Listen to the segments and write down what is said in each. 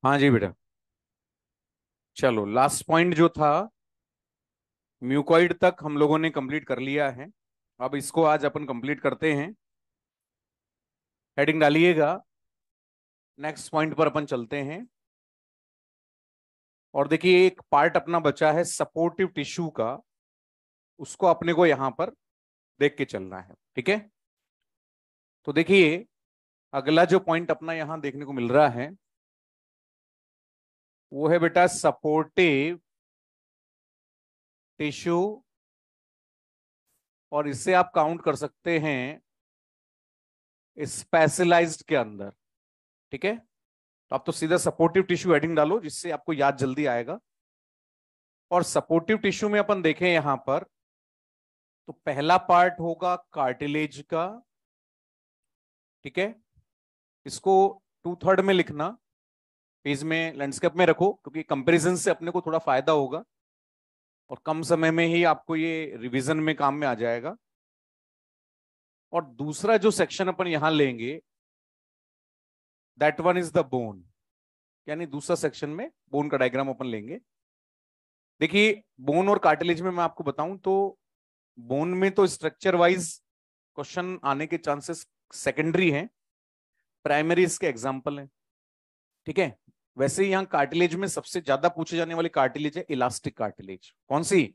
हाँ जी बेटा। चलो, लास्ट पॉइंट जो था, म्यूकॉइड तक हम लोगों ने कंप्लीट कर लिया है। अब इसको आज अपन कंप्लीट करते हैं। हेडिंग डालिएगा। नेक्स्ट पॉइंट पर अपन चलते हैं। और देखिए, एक पार्ट अपना बचा है सपोर्टिव टिश्यू का। उसको अपने को यहां पर देख के चलना है, ठीक है। तो देखिए, अगला जो पॉइंट अपना यहां देखने को मिल रहा है वो है बेटा सपोर्टिव टिश्यू। और इससे आप काउंट कर सकते हैं स्पेशलाइज्ड के अंदर, ठीक है। तो आप तो सीधा सपोर्टिव टिश्यू हेडिंग डालो, जिससे आपको याद जल्दी आएगा। और सपोर्टिव टिश्यू में अपन देखें यहां पर, तो पहला पार्ट होगा कार्टिलेज का, ठीक है। इसको टू थर्ड में लिखना, पेज में लैंडस्केप में रखो, क्योंकि कंपैरिजन से अपने को थोड़ा फायदा होगा और कम समय में ही आपको ये रिवीजन में काम में आ जाएगा। और दूसरा जो सेक्शन अपन यहां लेंगे, that one is the bone. यानी दूसरा सेक्शन में बोन का डायग्राम अपन लेंगे। देखिए, बोन और कार्टिलेज में मैं आपको बताऊं तो बोन में तो स्ट्रक्चर वाइज क्वेश्चन आने के चांसेस सेकेंडरी हैं, प्राइमरी इसके एग्जाम्पल हैं, ठीक है। वैसे ही यहाँ कार्टिलेज में सबसे ज्यादा पूछे जाने वाली कार्टिलेज है इलास्टिक कार्टिलेज। कौन सी?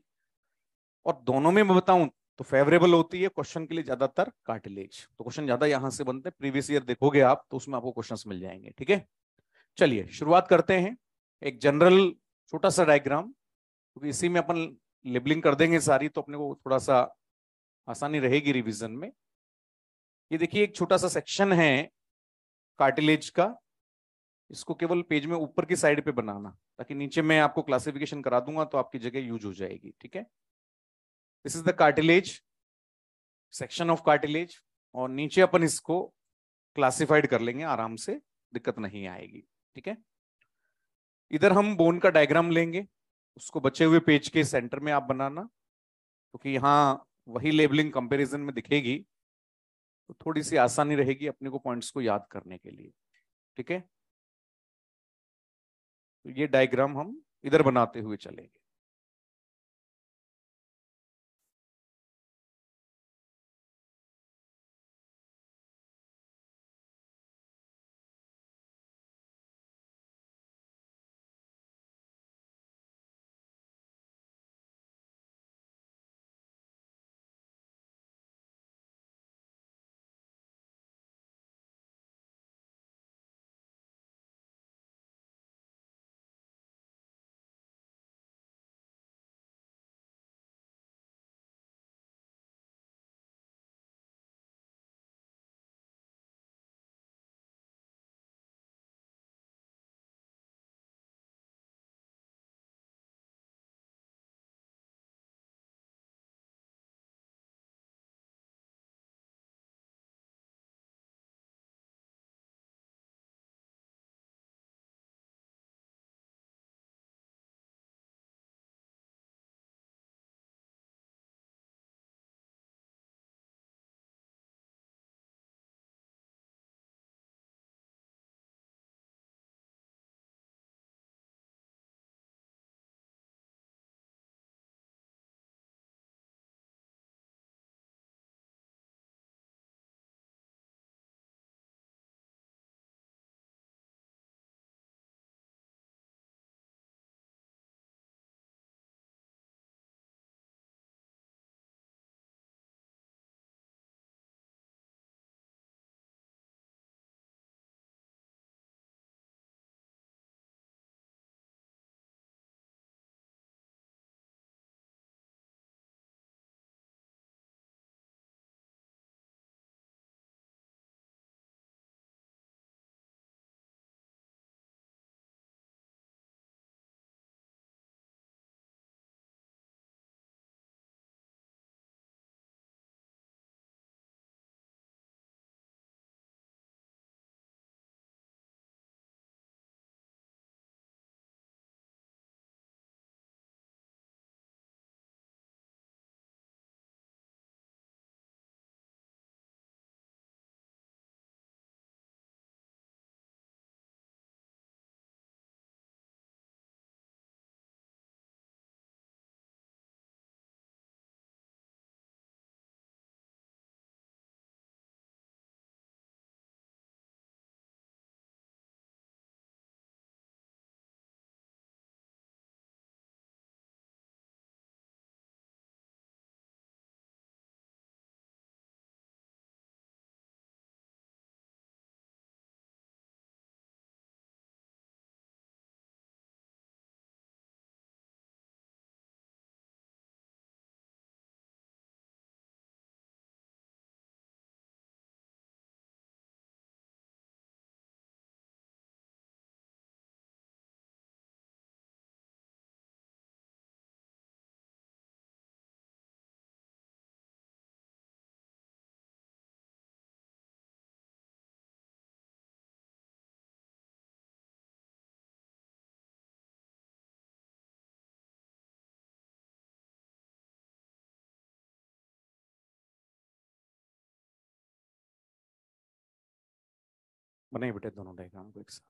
और दोनों में मैं बताऊं तो फेवरेबल होती है क्वेश्चन के लिए ज्यादातर कार्टिलेज। तो क्वेश्चन ज्यादा यहां से बनते हैं, प्रीवियस ईयर देखोगे आप तो उसमें आपको क्वेश्चंस मिल जाएंगे, ठीक है। चलिए शुरुआत करते हैं। एक जनरल छोटा सा डायग्राम, क्योंकि इसी में अपन लेबलिंग कर देंगे सारी, तो अपने को थोड़ा सा आसानी रहेगी रिवीजन में। ये देखिए, एक छोटा सा सेक्शन है कार्टिलेज का। इसको केवल पेज में ऊपर की साइड पे बनाना, ताकि नीचे मैं आपको क्लासिफिकेशन करा दूंगा तो आपकी जगह यूज हो जाएगी, ठीक है। This is the cartilage, section of cartilage. और नीचे अपन इसको क्लासिफाइड कर लेंगे आराम से, दिक्कत नहीं आएगी, ठीक है। इधर हम बोन का डायग्राम लेंगे, उसको बचे हुए पेज के सेंटर में आप बनाना, क्योंकि यहाँ वही लेबलिंग कंपैरिजन में दिखेगी, तो थोड़ी सी आसानी रहेगी अपने को पॉइंट्स को याद करने के लिए, ठीक है। तो ये डायग्राम हम इधर बनाते हुए चलेंगे। बनाइए बेटे दोनों डायग्राम को एक साथ।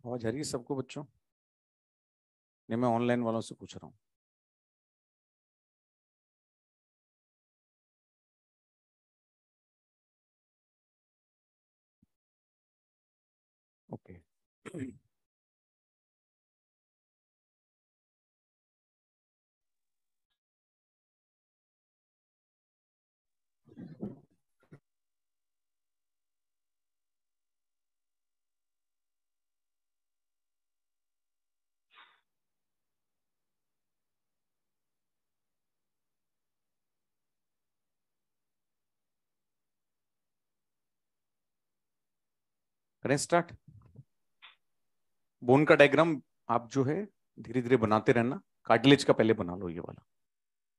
आवाज आ रही है सबको बच्चों? नहीं, मैं ऑनलाइन वालों से पूछ रहा हूँ। ओके। करें स्टार्ट। बोन का डायग्राम आप जो है धीरे धीरे बनाते रहना। कार्टिलेज का पहले बना लो ये वाला,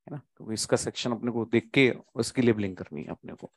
है ना? तो इसका सेक्शन अपने को देख के उसकी लेबलिंग करनी है अपने को।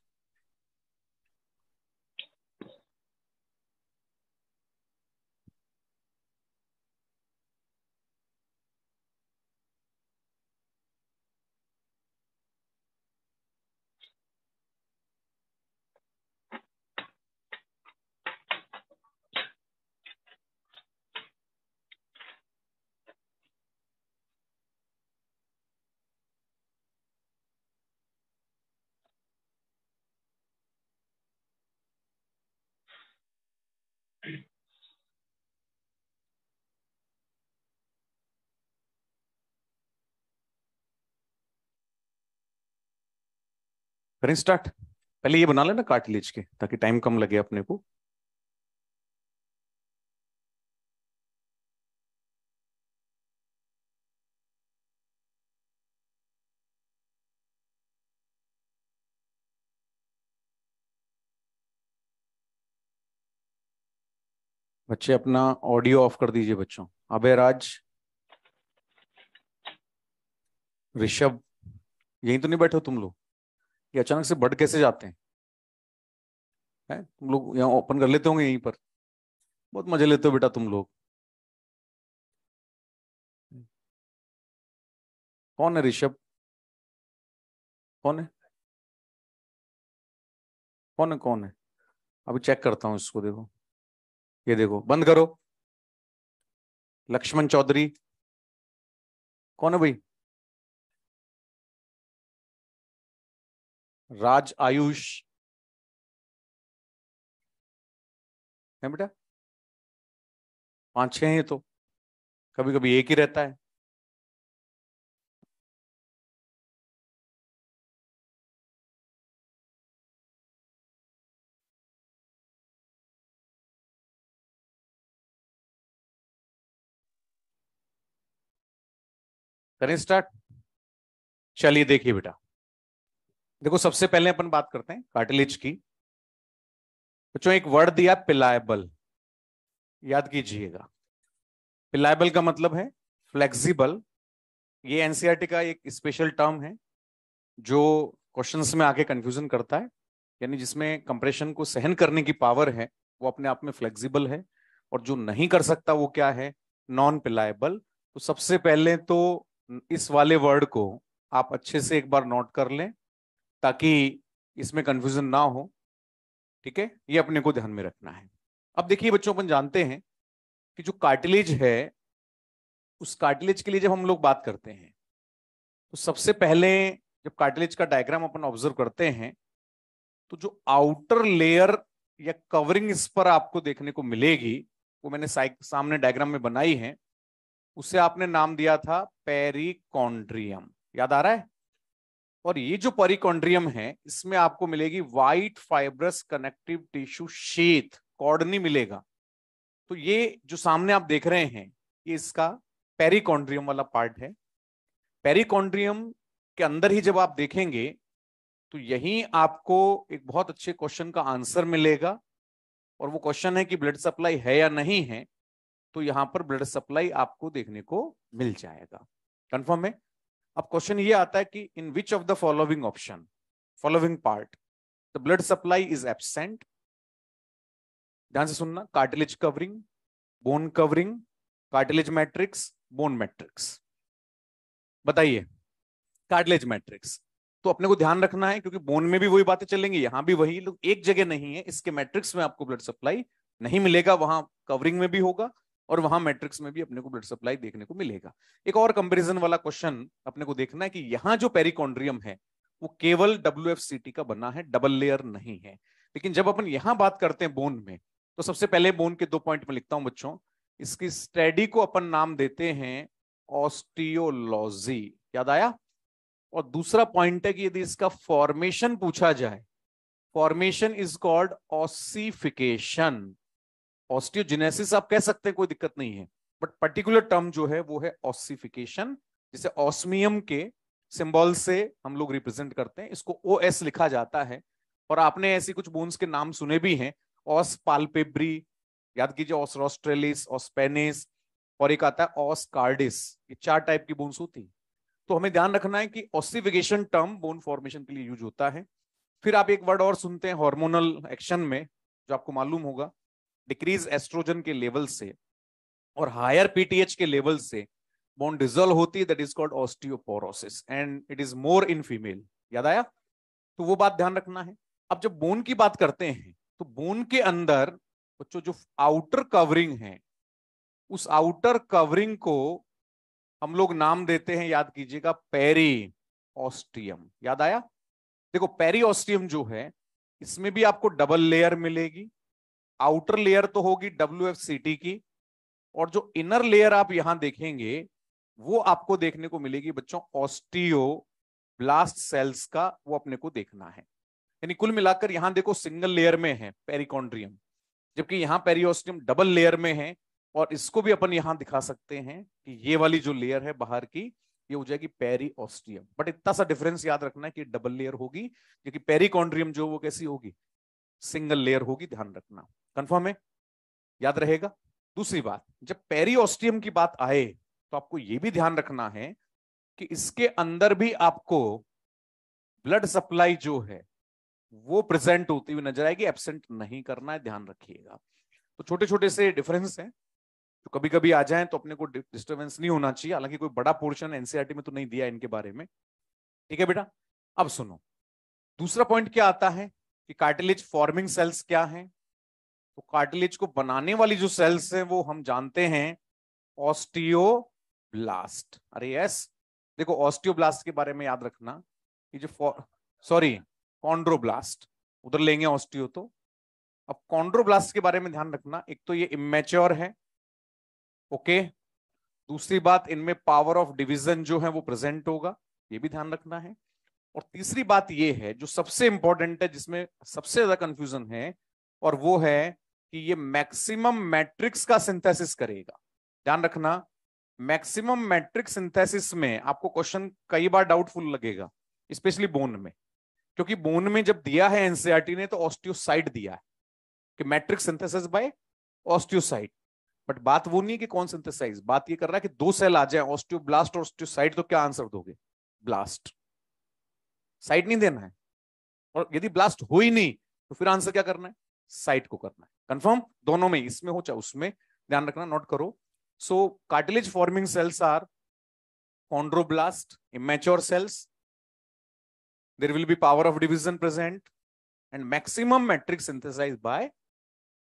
करें स्टार्ट। पहले ये बना लेना कार्टिलेज के, ताकि टाइम कम लगे अपने को। बच्चे अपना ऑडियो ऑफ कर दीजिए बच्चों। अबे राज, ऋषभ, यहीं तो नहीं बैठे हो तुम लोग? ये अचानक से बढ़ कैसे जाते हैं? तुम लोग यहाँ ओपन कर लेते होंगे यहीं पर। बहुत मजे लेते हो बेटा तुम लोग। कौन है ऋषभ? कौन है? कौन है? कौन है? अभी चेक करता हूँ इसको। देखो, ये देखो, बंद करो। लक्ष्मण चौधरी कौन है भाई? राज आयुष है बेटा? 5-6 हैं ये तो, कभी कभी एक ही रहता है। करें स्टार्ट। चलिए देखिए बेटा, देखो सबसे पहले अपन बात करते हैं कार्टिलेज की। बच्चों एक वर्ड दिया पिलाएबल, याद कीजिएगा। पिलाएबल का मतलब है फ्लेक्सिबल। ये एनसीईआरटी का एक स्पेशल टर्म है जो क्वेश्चंस में आके कंफ्यूजन करता है। यानी जिसमें कंप्रेशन को सहन करने की पावर है वो अपने आप में फ्लेक्सिबल है, और जो नहीं कर सकता वो क्या है? नॉन पिलाएबल। तो सबसे पहले तो इस वाले वर्ड को आप अच्छे से एक बार नोट कर लें, ताकि इसमें कंफ्यूजन ना हो। ठीक है, ये अपने को ध्यान में रखना है। अब देखिए बच्चों, अपन जानते हैं कि जो कार्टिलेज है, उस कार्टिलेज के लिए जब हम लोग बात करते हैं तो सबसे पहले जब कार्टिलेज का डायग्राम अपन ऑब्जर्व करते हैं तो जो आउटर लेयर या कवरिंग इस पर आपको देखने को मिलेगी वो मैंने सामने डायग्राम में बनाई है, उसे आपने नाम दिया था पेरिकॉन्ड्रियम, याद आ रहा है। और ये जो पेरिकॉन्ड्रियम है इसमें आपको मिलेगी white fibrous connective tissue sheath, cord नहीं मिलेगा। तो ये जो सामने आप देख रहे हैं ये इसका पेरिकॉन्ड्रियम वाला पार्ट है। पेरिकॉन्ड्रियम के अंदर ही जब आप देखेंगे तो यहीं आपको एक बहुत अच्छे क्वेश्चन का आंसर मिलेगा, और वो क्वेश्चन है कि ब्लड सप्लाई है या नहीं है। तो यहां पर ब्लड सप्लाई आपको देखने को मिल जाएगा। कंफर्म है। अब क्वेश्चन ये आता है कि in which of the following option, following part the blood supply is absent. ध्यान से सुनना, cartilage covering, bone covering, cartilage matrix, bone matrix. बताइए, कार्टिलेज मैट्रिक्स। तो अपने को ध्यान रखना है क्योंकि बोन में भी वही बातें चलेंगी, यहां भी वही, लोग एक जगह नहीं है। इसके मैट्रिक्स में आपको ब्लड सप्लाई नहीं मिलेगा, वहां कवरिंग में भी होगा और वहां मैट्रिक्स में भी अपने को ब्लड सप्लाई देखने को मिलेगा। एक और कंपैरिजन वाला क्वेश्चन अपने को देखना है कि यहां जो पेरिकॉन्ड्रियम है वो केवल WFCT का बना है, डबल लेयर नहीं है। लेकिन जब अपन यहां बात करते हैं बोन में, तो सबसे पहले बोन के 2 पॉइंट में लिखता हूं बच्चों। इसकी स्टडी को अपन नाम देते हैं ऑस्टियोलॉजी, याद आया। और दूसरा पॉइंट है कि यदि इसका फॉर्मेशन पूछा जाए, formation is called ossification. Osteogenesis आप कह सकते हैं, कोई दिक्कत नहीं है, बट पर्टिकुलर टर्म जो है वो है ऑसिफिकेशन, जिसे ऑस्मियम के सिंबल से हम लोग रिप्रेजेंट करते हैं। इसको OS लिखा जाता है। और आपने ऐसी कुछ बोन्स के नाम सुने भी हैं, ऑस पाल्पेब्री, याद कीजिए, ऑस रोस्ट्रेलिस, ऑस पेनिस, और एक आता है ऑस कार्डिस। ये 4 टाइप की बोन्स होती है। तो हमें ध्यान रखना है कि ऑसिफिकेशन टर्म बोन फॉर्मेशन के लिए यूज होता है। फिर आप एक वर्ड और सुनते हैं हार्मोनल एक्शन में, जो आपको मालूम होगा, डिक्रीज एस्ट्रोजन के लेवल से और हायर PTH के लेवल से बोन डिसॉल्व होती है, that is called osteoporosis and it is more in female. याद आया। तो वो बात ध्यान रखना है। अब जब बोन की बात करते हैं तो बोन के अंदर बच्चों जो आउटर कवरिंग है, उस आउटर कवरिंग को हम लोग नाम देते हैं, याद कीजिएगा, पेरी ऑस्टियम। याद आया। देखो, पेरी ऑस्टियम जो है इसमें भी आपको डबल लेयर मिलेगी। आउटर लेयर तो होगी WFCT की, और जो इनर लेयर आप यहां देखेंगे वो आपको देखने को मिलेगी बच्चों ऑस्टियोब्लास्ट सेल्स का, वो अपने को देखना है। यानी कुल मिलाकर यहां देखो सिंगल लेयर में है पेरिकॉन्ड्रियम, जबकि यहां पेरिओस्टियम डबल लेयर में है। और इसको भी अपन यहां दिखा सकते हैं कि ये वाली जो लेयर है बाहर की, ये हो जाएगी पेरिओस्टियम। बट इतना सा डिफरेंस याद रखना है कि डबल लेयर होगी, क्योंकि पेरिकॉन्ड्रियम जो वो कैसी होगी, सिंगल लेयर होगी। ध्यान रखना, कंफर्म है, याद रहेगा। दूसरी बात, जब पेरिओस्टियम की बात आए तो आपको यह भी ध्यान रखना है कि इसके अंदर भी आपको ब्लड सप्लाई जो है वो प्रेजेंट होती हुई नजर आएगी, एब्सेंट नहीं करना है, ध्यान रखिएगा। तो छोटे छोटे से डिफरेंस हैं तो कभी कभी आ जाएं तो अपने को डिस्टर्बेंस नहीं होना चाहिए। हालांकि कोई बड़ा पोर्शन एनसीईआरटी में तो नहीं दिया इनके बारे में, ठीक है बेटा। अब सुनो, दूसरा पॉइंट क्या आता है कि कार्टिलेज फॉर्मिंग सेल्स क्या हैं। तो कार्टिलेज को बनाने वाली जो सेल्स हैं वो हम जानते हैं ऑस्टियोब्लास्ट। अरे यस, देखो ऑस्टियोब्लास्ट के बारे में याद रखना, ये जो सॉरी कॉन्ड्रोब्लास्ट, उधर लेंगे ऑस्टियो तो। अब कॉन्ड्रोब्लास्ट के बारे में ध्यान रखना, एक तो ये इमेच्योर है, ओके। दूसरी बात, इनमें पावर ऑफ डिवीजन जो है वो प्रेजेंट होगा, ये भी ध्यान रखना है। और तीसरी बात ये है जो सबसे इंपॉर्टेंट है, जिसमें सबसे ज्यादा कंफ्यूजन है, और वो है कि ये मैक्सिमम मैट्रिक्स का सिंथेसिस करेगा। ध्यान रखना, मैक्सिमम मैट्रिक्स सिंथेसिस में आपको क्वेश्चन कई बार डाउटफुल लगेगा, स्पेशली बोन में, क्योंकि बोन में जब दिया है एनसीईआरटी ने तो ऑस्टियोसाइट दिया है कि matrix synthesis by osteocyte. But बात वो नहीं है कि कौन सिंथेसाइज, बात ये कर रहा है कि 2 सेल आ जाए, ऑस्टियोब्लास्ट और ऑस्टियोसाइट, तो क्या आंसर दोगे? ब्लास्ट। साइट नहीं देना है, और यदि ब्लास्ट हो ही नहीं तो फिर आंसर क्या करना है? साइट को करना है। कंफर्म, दोनों में, इसमें हो चाहे उसमें, ध्यान रखना, नोट करो। So cartilage forming cells are chondroblast, immature cells. There will be power of division present and maximum matrix synthesized by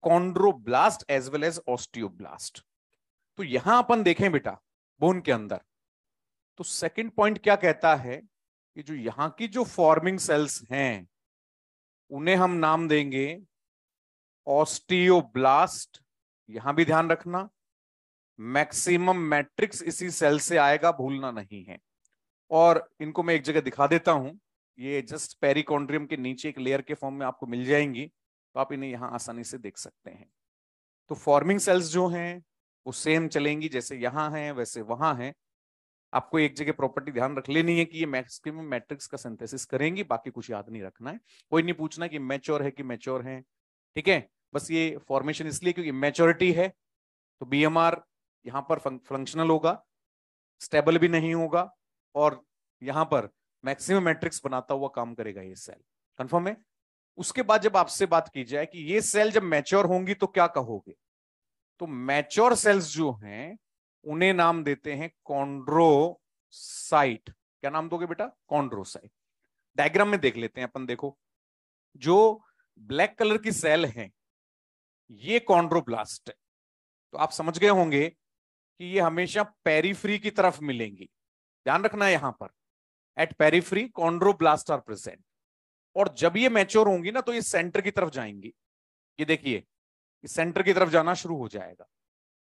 chondroblast as well as osteoblast. तो यहां अपन देखें बेटा बोन के अंदर, तो सेकंड पॉइंट क्या कहता है कि जो यहां की जो फॉर्मिंग सेल्स हैं उन्हें हम नाम देंगे ऑस्टियोब्लास्ट यहां भी ध्यान रखना, मैक्सिमम मैट्रिक्स इसी सेल से आएगा, भूलना नहीं है। और इनको मैं एक जगह दिखा देता हूं, ये जस्ट पेरिकॉन्ड्रियम के नीचे एक लेयर के फॉर्म में आपको मिल जाएंगी, तो आप इन्हें यहां आसानी से देख सकते हैं। तो फॉर्मिंग सेल्स जो हैं वो सेम चलेंगी, जैसे यहां है वैसे वहां है। आपको एक जगह प्रॉपर्टी ध्यान रख लेनी है कि ये मैक्सिमम मैट्रिक्स का सिंथेसिस करेंगी, बाकी कुछ याद नहीं रखना है। कोई नहीं पूछना कि मैच्योर है कि मैच्योर है, ठीक है। बस ये फॉर्मेशन इसलिए क्योंकि मैच्योरिटी है, तो बीएमआर यहां पर फंक्शनल होगा, स्टेबल भी नहीं होगा, और यहां पर मैक्सिमम मैट्रिक्स बनाता हुआ काम करेगा ये सेल। कंफर्म है? उसके बाद जब आपसे बात की जाए कि ये सेल जब मैच्योर होंगी तो क्या कहोगे, तो मैच्योर सेल्स जो हैं उन्हें नाम देते हैं कॉन्ड्रोसाइट। क्या नाम दोगे बेटा? कॉन्ड्रोसाइट। डायग्राम में देख लेते हैं अपन। देखो, जो ब्लैक कलर की सेल है ये कॉन्ड्रोब्लास्ट है। तो आप समझ गए होंगे कि ये हमेशा पेरिफ्री की तरफ मिलेंगी। ध्यान रखना है यहां पर, at periphery chondroblast are present. और जब ये मैच्योर होंगी ना तो ये सेंटर की तरफ जाएंगी। ये देखिए, सेंटर की तरफ जाना शुरू हो जाएगा।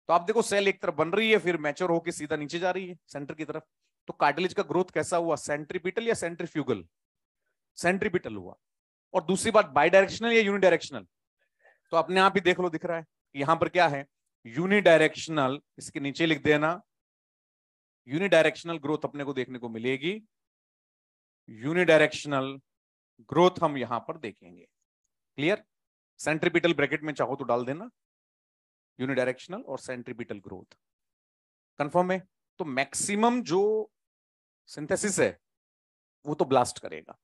तो आप देखो, सेल एक तरफ बन रही है, फिर मैच्योर होकर सीधा नीचे जा रही है सेंटर की तरफ। तो कार्टिलेज का ग्रोथ कैसा हुआ? सेंट्रीपिटल या सेंट्रीफ्यूगल? सेंट्रीपिटल हुआ। और दूसरी बात, बाइडायरेक्शनल या यूनिडायरेक्शनल? तो अपने आप ही देख लो, दिख रहा है यहां पर क्या है, यूनिडायरेक्शनल। इसके नीचे लिख देना, यूनिडायरेक्शनल ग्रोथ अपने को देखने को मिलेगी। यूनिडायरेक्शनल ग्रोथ हम यहां पर देखेंगे। क्लियर? सेंट्रीपिटल ब्रैकेट में चाहो तो डाल देना, यूनिडायरेक्शनल और सेंट्रीपिटल ग्रोथ। कंफर्म है? तो मैक्सिमम जो सिंथेसिस है वो तो ब्लास्ट करेगा,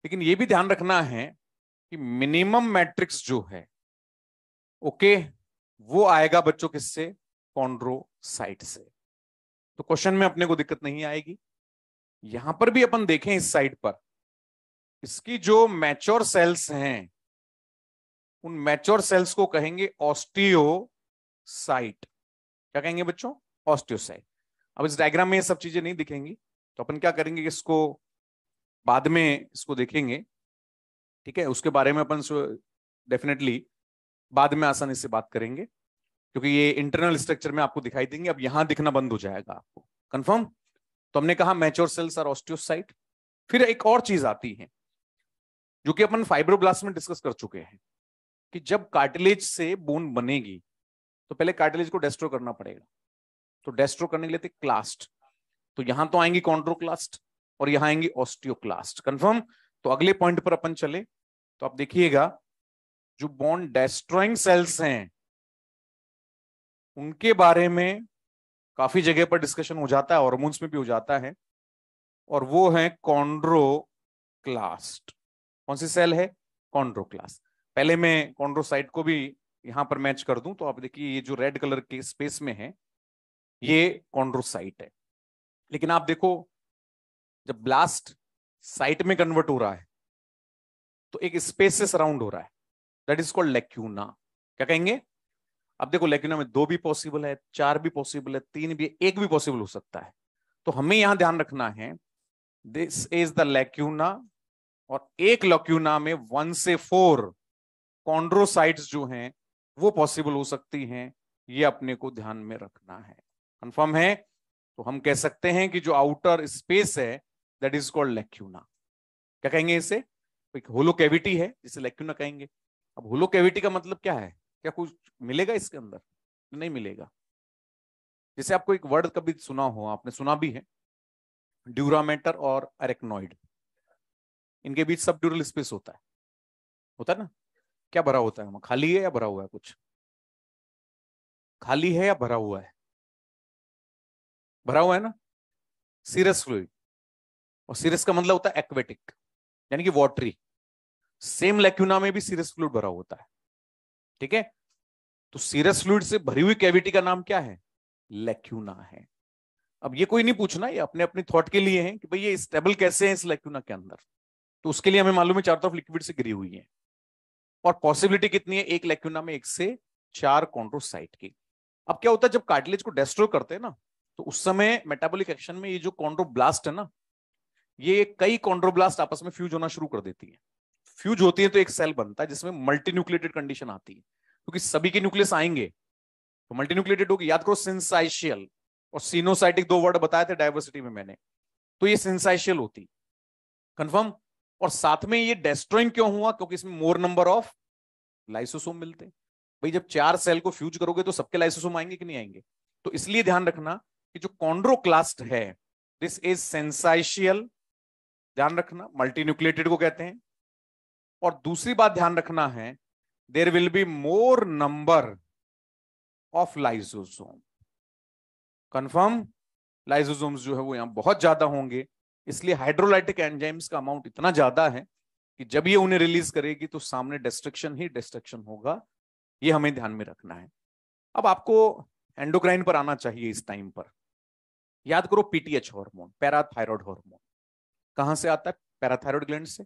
लेकिन ये भी ध्यान रखना है कि मिनिमम मैट्रिक्स जो है, ओके, वो आएगा बच्चों किससे? कॉन्ड्रोसाइट से। तो क्वेश्चन में अपने को दिक्कत नहीं आएगी। यहां पर भी अपन देखें इस साइड पर, इसकी जो मैच्योर सेल्स हैं उन मैच्योर सेल्स को कहेंगे ऑस्टियोसाइट। क्या कहेंगे बच्चों? ऑस्टियोसाइट। अब इस डायग्राम में ये सब चीजें नहीं दिखेंगी, तो अपन क्या करेंगे, इसको बाद में इसको देखेंगे, ठीक है। उसके बारे में अपन डेफिनेटली बाद में आसानी से बात करेंगे, क्योंकि ये इंटरनल स्ट्रक्चर में आपको दिखाई देंगे, अब यहां दिखना बंद हो जाएगा आपको। कंफर्म? तो हमने कहा मैच्योर सेल्स आर ऑस्टियोसाइट। फिर एक और चीज आती है जो कि अपन फाइब्रोब्लास्ट में डिस्कस कर चुके हैं, कि जब कार्टिलेज से बोन बनेगी तो पहले कार्टिलेज को डेस्ट्रो करना पड़ेगा। तो डेस्ट्रो करने के लिए क्लास्ट, तो यहां तो आएंगी कॉन्ड्रोक्लास्ट और यहां आएंगी ऑस्टियोक्लास्ट। कंफर्म? तो अगले पॉइंट पर अपन चले तो आप देखिएगा, जो बोन डेस्ट्रॉइंग सेल्स हैं उनके बारे में काफी जगह पर डिस्कशन हो जाता है, हार्मोन्स में भी हो जाता है, और वो है कॉन्ड्रोक्लास्ट। कौन सी सेल है? कॉन्ड्रोक्लास्ट। पहले मैं कॉन्ड्रोसाइट को भी यहां पर मैच कर दूं, तो आप देखिए ये जो रेड कलर के स्पेस में है ये कॉन्ड्रोसाइट है। लेकिन आप देखो, जब ब्लास्ट साइट में कन्वर्ट हो रहा है तो एक स्पेस से सराउंड हो रहा है, दैट इज कॉल्ड लैक्यूना। क्या कहेंगे? अब देखो, लैक्यूना में 2 भी पॉसिबल है, 4 भी पॉसिबल है, 3 भी, 1 भी पॉसिबल हो सकता है। तो हमें यहां ध्यान रखना है, दिस इज द लैक्यूना, और एक लैक्यूना में 1 से 4 कॉन्ड्रोसाइट्स जो हैं वो पॉसिबल हो सकती हैं। ये अपने को ध्यान में रखना है। कंफर्म है? तो हम कह सकते हैं कि जो आउटर स्पेस है दैट इज कॉल्ड लैक्यूना। क्या कहेंगे इसे? एक होलो कैविटी है जिसे लैक्यूना कहेंगे। अब होलो कैविटी का मतलब क्या है? क्या कुछ मिलेगा इसके अंदर? नहीं मिलेगा। जैसे आपको एक वर्ड कभी सुना हो, आपने सुना भी है, ड्यूरामेटर और अरेक्नॉइड, इनके बीच सब ड्यूरल स्पेस होता है ना? क्या भरा होता है? खाली है या भरा हुआ है? कुछ खाली है या भरा हुआ है? भरा हुआ है ना, सीरस फ्लूइड। और सीरस का मतलब होता है एक्वेटिक, यानी कि वाटरी। सेम लैक्यूना में भी सीरस फ्लूइड भरा होता है, ठीक है। तो सीरस फ्लूइड से भरी हुई कैविटी का नाम क्या है? लैक्यूना है। अब ये कोई नहीं पूछना, ये अपने अपने थॉट के लिए है कि भाई ये स्टेबल कैसे है इस लैक्यूना के अंदर। तो उसके लिए हमें मालूम है चारों तरफ लिक्विड से घिरी हुई है, और पॉसिबिलिटी कितनी है? एक लैक्यूना में 1 से 4 कॉन्ड्रोसाइट की। अब क्या होता है, जब कार्टिलेज को डिस्ट्रॉय करते हैं ना, तो उस समय मेटाबॉलिक एक्शन में ये जो कॉन्ड्रोब्लास्ट है ना, ये कई कॉन्ड्रोब्लास्ट आपस में फ्यूज होना शुरू कर देती है। फ्यूज होती है तो एक सेल बनता है जिसमें मल्टी न्यूक्लिएटेड कंडीशन आती है, क्योंकि सभी के न्यूक्लियस आएंगे तो मल्टीन्यूक्लिएटेड होगी। याद करो सिंसाइशियल और सिनोसाइटिक 2 वर्ड बताए थे डाइवर्सिटी में मैंने, तो ये सिंसाइशियल होती, कंफर्म। और साथ में ये डेस्ट्रॉइंग क्यों हुआ, क्योंकि इसमें मोर नंबर ऑफ लाइसोसोम मिलते हैं। भाई जब 4 सेल को फ्यूज करोगे तो सबके लाइसोसोम आएंगे कि नहीं आएंगे, तो इसलिए ध्यान रखना कि जो कॉन्ड्रोक्लास्ट है दिस इज सेंसाइशियल, ध्यान रखना, मल्टीन्यूक्लिएटेड को कहते हैं। और दूसरी बात ध्यान रखना है, there will be more number of lysosome, confirm. Lysosomes जो है वो यहां बहुत ज्यादा होंगे, इसलिए हाइड्रोलाइटिक एंजाइम्स का अमाउंट इतना ज्यादा है कि जब ये उन्हें रिलीज करेगी तो सामने डिस्ट्रक्शन ही डिस्ट्रक्शन होगा। ये हमें ध्यान में रखना है। अब आपको एंडोक्राइन पर आना चाहिए इस टाइम पर। याद करो पीटीएच हार्मोन, पैराथायरॉयड हार्मोन, कहां से आता है? पैराथायरॉयड ग्लैंड से।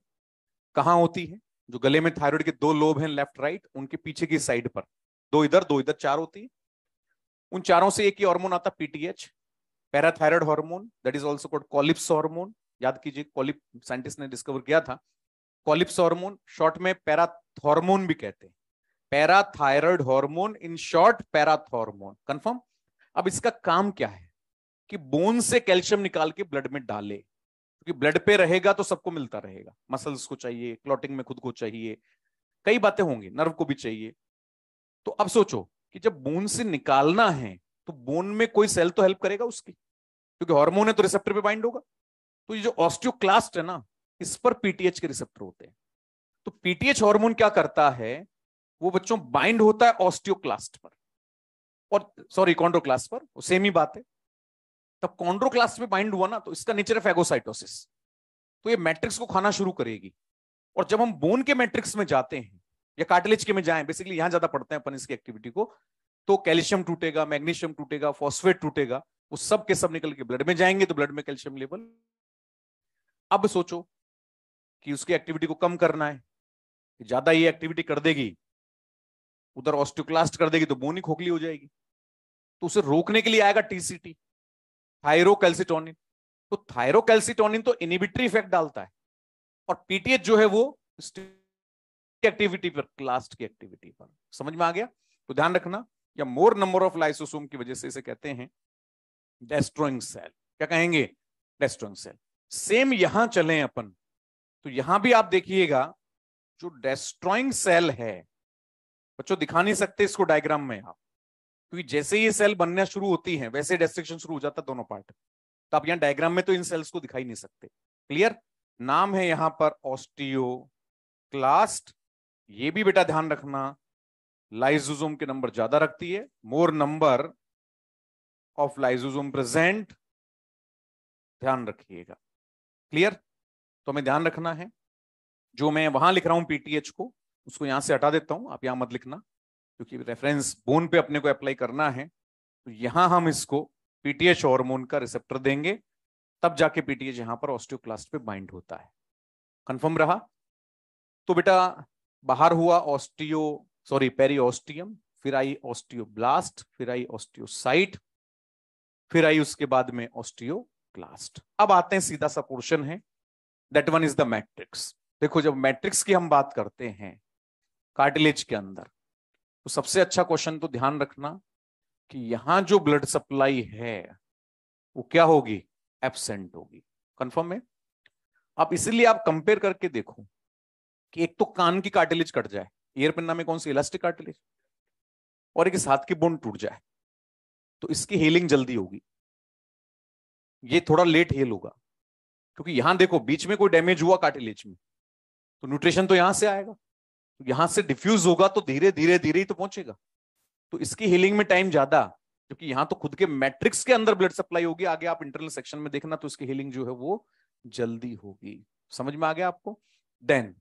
कहां होती है? जो गले में थायराइड के 2 लोब हैं लेफ्ट राइट, उनके पीछे की साइड पर, 2 इधर 2 इधर, 4 होती है। उन चारों से एक ही हार्मोन आता, PTH, parathyroid hormone, that is also called Collip's hormone. याद कीजिए, कॉलिप साइंटिस्ट ने डिस्कवर किया था। कॉलिप्स हार्मोन शॉर्ट में पैराथॉर्मोन भी कहते हैं, parathyroid hormone in short parathormone, confirm. अब इसका काम क्या है कि बोन से कैल्शियम निकाल के ब्लड में डाले, क्योंकि ब्लड पे रहेगा तो सबको मिलता रहेगा, मसल्स को चाहिए, क्लॉटिंग में खुद को चाहिए, कई बातें होंगी, नर्व को भी चाहिए। तो अब सोचो कि जब बोन से निकालना है तो बोन में कोई सेल तो हेल्प करेगा उसकी, क्योंकि हार्मोन है तो रिसेप्टर पे बाइंड होगा। तो ये जो ऑस्टियोक्लास्ट है ना, इस पर पीटीएच के रिसेप्टर होते हैं। तो पीटीएच हार्मोन क्या करता है, वो बच्चों बाइंड होता है ऑस्टियोक्लास्ट पर, और सॉरी कॉन्ड्रोक्लास्ट पर, सेम ही बात है। तब कॉन्ड्रोक्लास्ट पे बाइंड हुआ ना, तो इसका नेचर है फैगोसाइटोसिस, तो ये मैट्रिक्स को खाना शुरू करेगी। और जब हम बोन के मैट्रिक्स में जाते हैं या कार्टिलेज के में जाएं, बेसिकली यहां ज्यादा पढ़ते हैं अपन इसकी एक्टिविटी को, तो कैल्शियम टूटेगा, मैग्नीशियम टूटेगा, फॉस्फेट टूटेगा, वो सब के सब निकल के ब्लड में जाएंगे, तो ब्लड में कैल्शियम लेवल। अब सोचो कि उसकी एक्टिविटी को कम करना है, ज्यादा ये एक्टिविटी कर देगी, उधर ऑस्टियोक्लास्ट कर देगी तो बोन ही खोखली हो जाएगी। तो उसे रोकने के लिए आएगा टीसीटी, थायरोकैल्सिटोनिन। तो थायरोकैल्सिटोनिन तो इनहिबिटरी इफेक्ट डालता है, और पीटीएच जो है वो एक्टिविटी पर, क्लास्ट की एक्टिविटी पर। समझ में आ गया? तो ध्यान रखना, या मोर नंबर ऑफ लाइसोसोम की वजह से इसे कहते हैं डेस्ट्रॉइंग सेल। क्या कहेंगे? डेस्ट्रॉइंग सेल। सेम यहां चलें अपन, तो यहां भी आप देखिएगा जो डेस्ट्रॉइंग सेल है, बच्चों दिखा नहीं सकते इसको डायग्राम में आप, क्योंकि जैसे ही ये सेल बनना शुरू होती है वैसे डिस्ट्रक्शन शुरू हो जाता है दोनों पार्ट। तो आप यहां डायग्राम में तो इन सेल्स को दिखाई नहीं सकते। क्लियर? नाम है यहां पर ऑस्टियोक्लास्ट। ये भी बेटा ध्यान रखना, लाइसोसोम के नंबर ज्यादा रखती है, मोर नंबर ऑफ लाइसोसोम प्रेजेंट, ध्यान रखिएगा। क्लियर? तो हमें ध्यान रखना है, जो मैं वहां लिख रहा हूं पीटीएच को, उसको यहां से हटा देता हूं, आप यहां मत लिखना, क्योंकि रेफरेंस बोन पे अपने को अप्लाई करना है। तो यहां हम इसको पीटीएच हार्मोन का रिसेप्टर देंगे, तब जाके पीटीएच यहां पर ऑस्टियोक्लास्ट पे बाइंड होता है। कंफर्म रहा? तो बेटा बाहर हुआ पेरियोस्टियम, फिर आई ऑस्टियोब्लास्ट, फिर आई ऑस्टियोसाइट, फिर आई उसके बाद में ऑस्टियोक्लास्ट। अब आते हैं, सीधा सा पोर्शन है, that one is the matrix. देखो जब मैट्रिक्स की हम बात करते हैं कार्टिलेज के अंदर, तो सबसे अच्छा क्वेश्चन तो ध्यान रखना कि यहां जो ब्लड सप्लाई है वो क्या होगी? एब्सेंट होगी। कंफर्म है? अब इसीलिए आप कंपेयर करके देखो कि एक तो कान की कार्टिलेज कट जाए, ईयर पिन्ना में कौन सी इलास्टिक कार्टिलेज, और एक इस हाथ की बोन टूट जाए, तो इसकी हीलिंग जल्दी होगी, ये थोड़ा लेट हील होगा। क्योंकि यहां देखो बीच में कोई डैमेज हुआ कार्टिलेज में, तो न्यूट्रिशन तो यहां से आएगा, तो यहां से डिफ्यूज होगा, तो धीरे धीरे धीरे ही तो पहुंचेगा, तो इसकी हीलिंग में टाइम ज्यादा, क्योंकि यहां तो खुद के मैट्रिक्स के अंदर ब्लड सप्लाई होगी, आगे आप इंटरनल सेक्शन में देखना, तो इसकी हीलिंग जो है वो जल्दी होगी। समझ में आ गया आपको? देन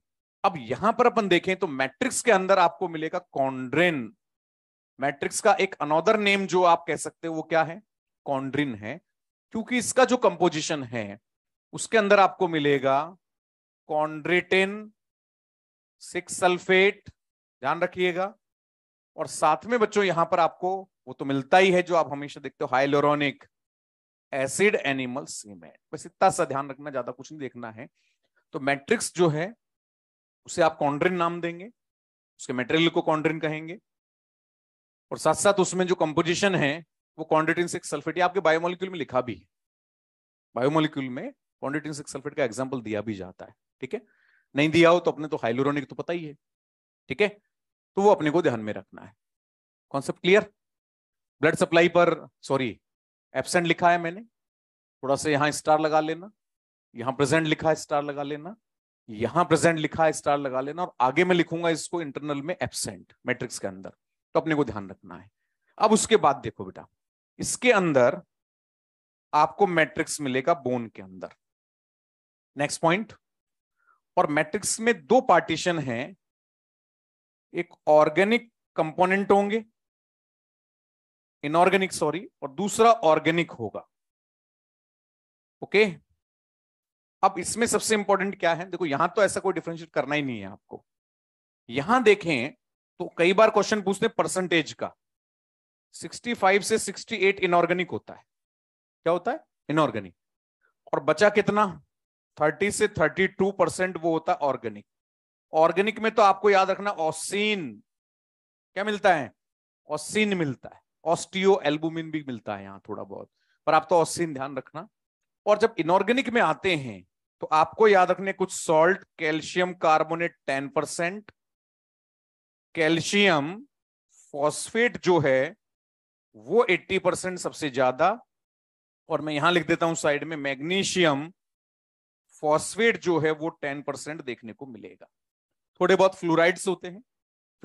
अब यहां पर अपन देखें तो मैट्रिक्स के अंदर आपको मिलेगा कॉन्ड्रिन। मैट्रिक्स का एक अनदर नेम जो आप कह सकते हो वो क्या है? कॉन्ड्रिन है, क्योंकि इसका जो कंपोजिशन है उसके अंदर आपको मिलेगा कॉन्ड्रिटिन 6 सल्फेट, ध्यान रखिएगा। और साथ में बच्चों यहां पर आपको वो तो मिलता ही है जो आप हमेशा देखते हो, हाइलोरोनिक एसिड एनिमल सीमेंट। बस इतना सा ध्यान रखना, ज्यादा कुछ नहीं देखना है। तो मैट्रिक्स जो है उसे आप कॉन्ड्रिन नाम देंगे, उसके मटेरियल को कॉन्ड्रिन कहेंगे। और साथ साथ उसमें जो कंपोजिशन है वो कॉन्ड्रेटिन 6 सल्फेट, ये आपके बायोमोलिक्यूल में लिखा भी है, बायोमोलिक्यूल में कॉन्ड्रेटिन 6 सल्फेट का एग्जांपल दिया भी जाता है। ठीक है, नहीं दिया हो तो अपने तो हाइलोरोनिक तो पता ही है। ठीक है, तो वो अपने को ध्यान में रखना है। Concept clear? ब्लड सप्लाई पर सॉरी एब्सेंट लिखा है मैंने, थोड़ा सा यहां स्टार लगा लेना, यहां प्रेजेंट लिखा है स्टार लगा लेना, यहां प्रेजेंट लिखा है स्टार लगा लेना, और आगे मैं लिखूंगा इसको इंटरनल में एब्सेंट मैट्रिक्स के अंदर, तो अपने को ध्यान रखना है। अब उसके बाद देखो बेटा, इसके अंदर आपको मैट्रिक्स मिलेगा बोन के अंदर। नेक्स्ट पॉइंट, और मैट्रिक्स में दो पार्टीशन हैं, एक ऑर्गेनिक कंपोनेंट होंगे, इनऑर्गेनिक सॉरी, और दूसरा ऑर्गेनिक होगा। ओके, अब इसमें सबसे इंपॉर्टेंट क्या है, देखो यहां तो ऐसा कोई डिफरेंशिएट करना ही नहीं है आपको। यहां देखें तो कई बार क्वेश्चन पूछते हैं परसेंटेज का, 65 से 68 इनऑर्गेनिक होता है। क्या होता है? इनऑर्गेनिक। और बचा कितना? 30 से 32% वो होता है ऑर्गेनिक। ऑर्गेनिक में तो आपको याद रखना ऑसिन क्या मिलता है? ऑसिन मिलता है, ऑस्टियो एल्बुमिन भी मिलता है यहां थोड़ा बहुत, पर आप तो ऑसिन ध्यान रखना। और जब इनऑर्गेनिक में आते हैं तो आपको याद रखने कुछ salt, calcium carbonate 10%, calcium phosphate जो है वो 80% सबसे ज्यादा, और मैं यहां लिख देता हूं साइड में मैग्नीशियम फॉस्फेट जो है वो 10% देखने को मिलेगा। थोड़े बहुत फ्लोराइड्स होते हैं,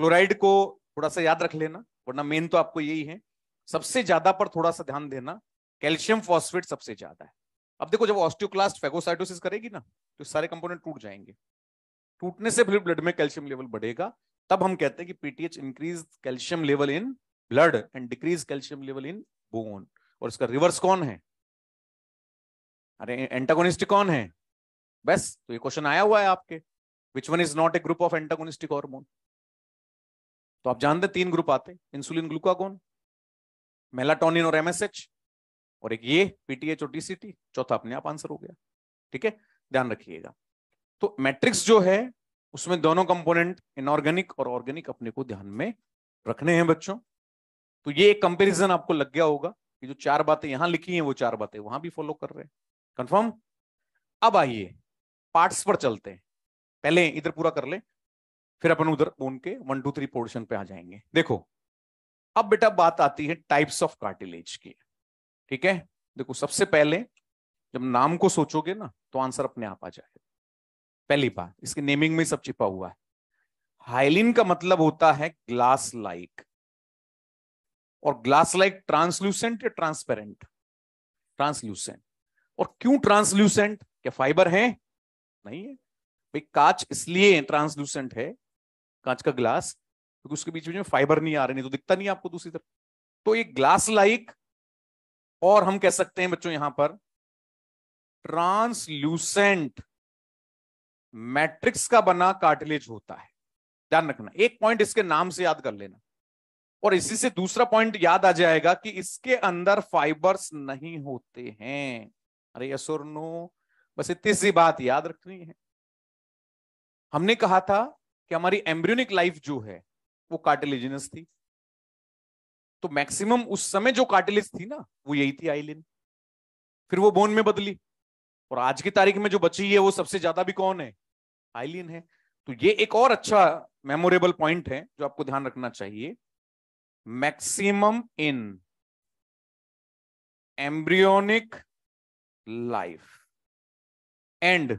फ्लोराइड को थोड़ा सा याद रख लेना, वरना मेन तो आपको यही है। सबसे ज्यादा पर थोड़ा सा ध्यान देना, कैल्शियम फॉस्फेट सबसे ज्यादा है। अब देखो जब ऑस्टियोक्लास्ट फेगोसाइटोसिस करेगी ना तो सारे कंपोनेंट टूट जाएंगे, टूटने से फिर ब्लड में कैल्शियम लेवल बढ़ेगा, तब हम कहते हैं कि PTH increase calcium level in blood and decrease calcium level in bone. और इसका रिवर्स कौन है? अरे एंटागोनिस्ट कौन है? बस तो ये क्वेश्चन आया हुआ है आपके, which one is not a group of antagonistic hormone. तो आप जानते 3 ग्रुप आते हैं, इंसुलिन, ग्लूकागोन, मेलाटोनिन और एमएसएच, और एक ये पीटीएच और टीसीटी, चौथा अपने आप आंसर हो गया। ठीक है, ध्यान रखिएगा। तो मैट्रिक्स जो है उसमें दोनों कंपोनेंट इनऑर्गेनिक और ऑर्गेनिक अपने को ध्यान में रखने हैं बच्चों। तो ये एक कंपैरिजन आपको लग गया होगा कि जो 4 बातें यहां लिखी हैं वो 4 बातें वहां भी फॉलो कर रहे हैं। कंफर्म? अब आइए पार्ट्स पर चलते हैं, पहले इधर पूरा कर ले, फिर अपन उधर बोन के 1 2 3 पोर्शन पे आ जाएंगे। देखो अब बेटा बात आती है टाइप्स ऑफ कार्टिलेज की। ठीक है, देखो सबसे पहले जब नाम को सोचोगे ना तो आंसर अपने आप आ जाएगा। पहली बात, इसके नेमिंग में सब छिपा हुआ है। हाइलिन का मतलब होता है ग्लास लाइक, और ग्लास लाइक ट्रांसल्यूसेंट या ट्रांसपेरेंट? ट्रांसल्यूसेंट। और क्यों ट्रांसल्यूसेंट? क्या फाइबर है? नहीं है भाई, कांच इसलिए ट्रांसल्यूसेंट है, कांच का ग्लास, क्योंकि उसके बीच में फाइबर नहीं आ रहे, नहीं तो दिखता नहीं आपको दूसरी तरफ। तो ये ग्लास लाइक, और हम कह सकते हैं बच्चों यहां पर ट्रांसल्यूसेंट मैट्रिक्स का बना कार्टिलेज होता है। ध्यान रखना, एक पॉइंट इसके नाम से याद कर लेना, और इसी से दूसरा पॉइंट याद आ जाएगा कि इसके अंदर फाइबर्स नहीं होते हैं। अरे यस और नो, बस इतनी सी बात याद रखनी है। हमने कहा था कि हमारी एम्ब्रियोनिक लाइफ जो है वो कार्टिलेजिनस थी, तो मैक्सिमम उस समय जो कार्टिलेज थी ना वो यही थी, आइलिन। फिर वो बोन में बदली, और आज की तारीख में जो बची है वो सबसे ज्यादा भी कौन है? आइलिन है। तो ये एक और अच्छा मेमोरेबल पॉइंट है जो आपको ध्यान रखना चाहिए। Maximum in embryonic life and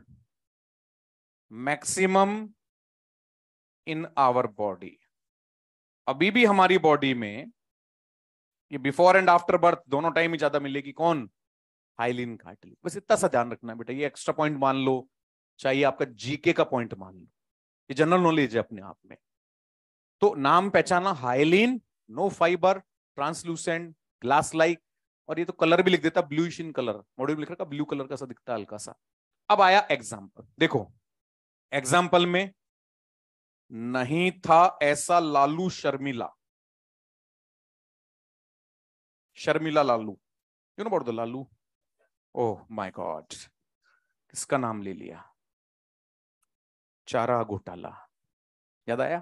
maximum in our body. अभी भी हमारी बॉडी में ये बिफोर एंड आफ्टर बर्थ दोनों टाइम ही ज्यादा मिलेगी, कौन? Hyaline cartilage. बस इतना सा ध्यान रखना है बेटा, ये एक्स्ट्रा पॉइंट मान लो, चाहिए आपका जीके का पॉइंट मान लो, ये जनरल नॉलेज है अपने आप में। तो नाम पहचाना, hyaline, no fibre, translucent, glass like, और ये तो कलर भी लिख देता ब्लूइश इन कलर, मॉड्यूल में लिख रखा ब्लू कलर का सा दिखता है हल्का सा। अब आया एग्जाम्पल, देखो एग्जाम्पल में नहीं था ऐसा Lalu Sharmila, Sharmila Lalu, you know about the Lalu? Oh my God, किसका नाम ले लिया? चारा घोटाला, याद आया?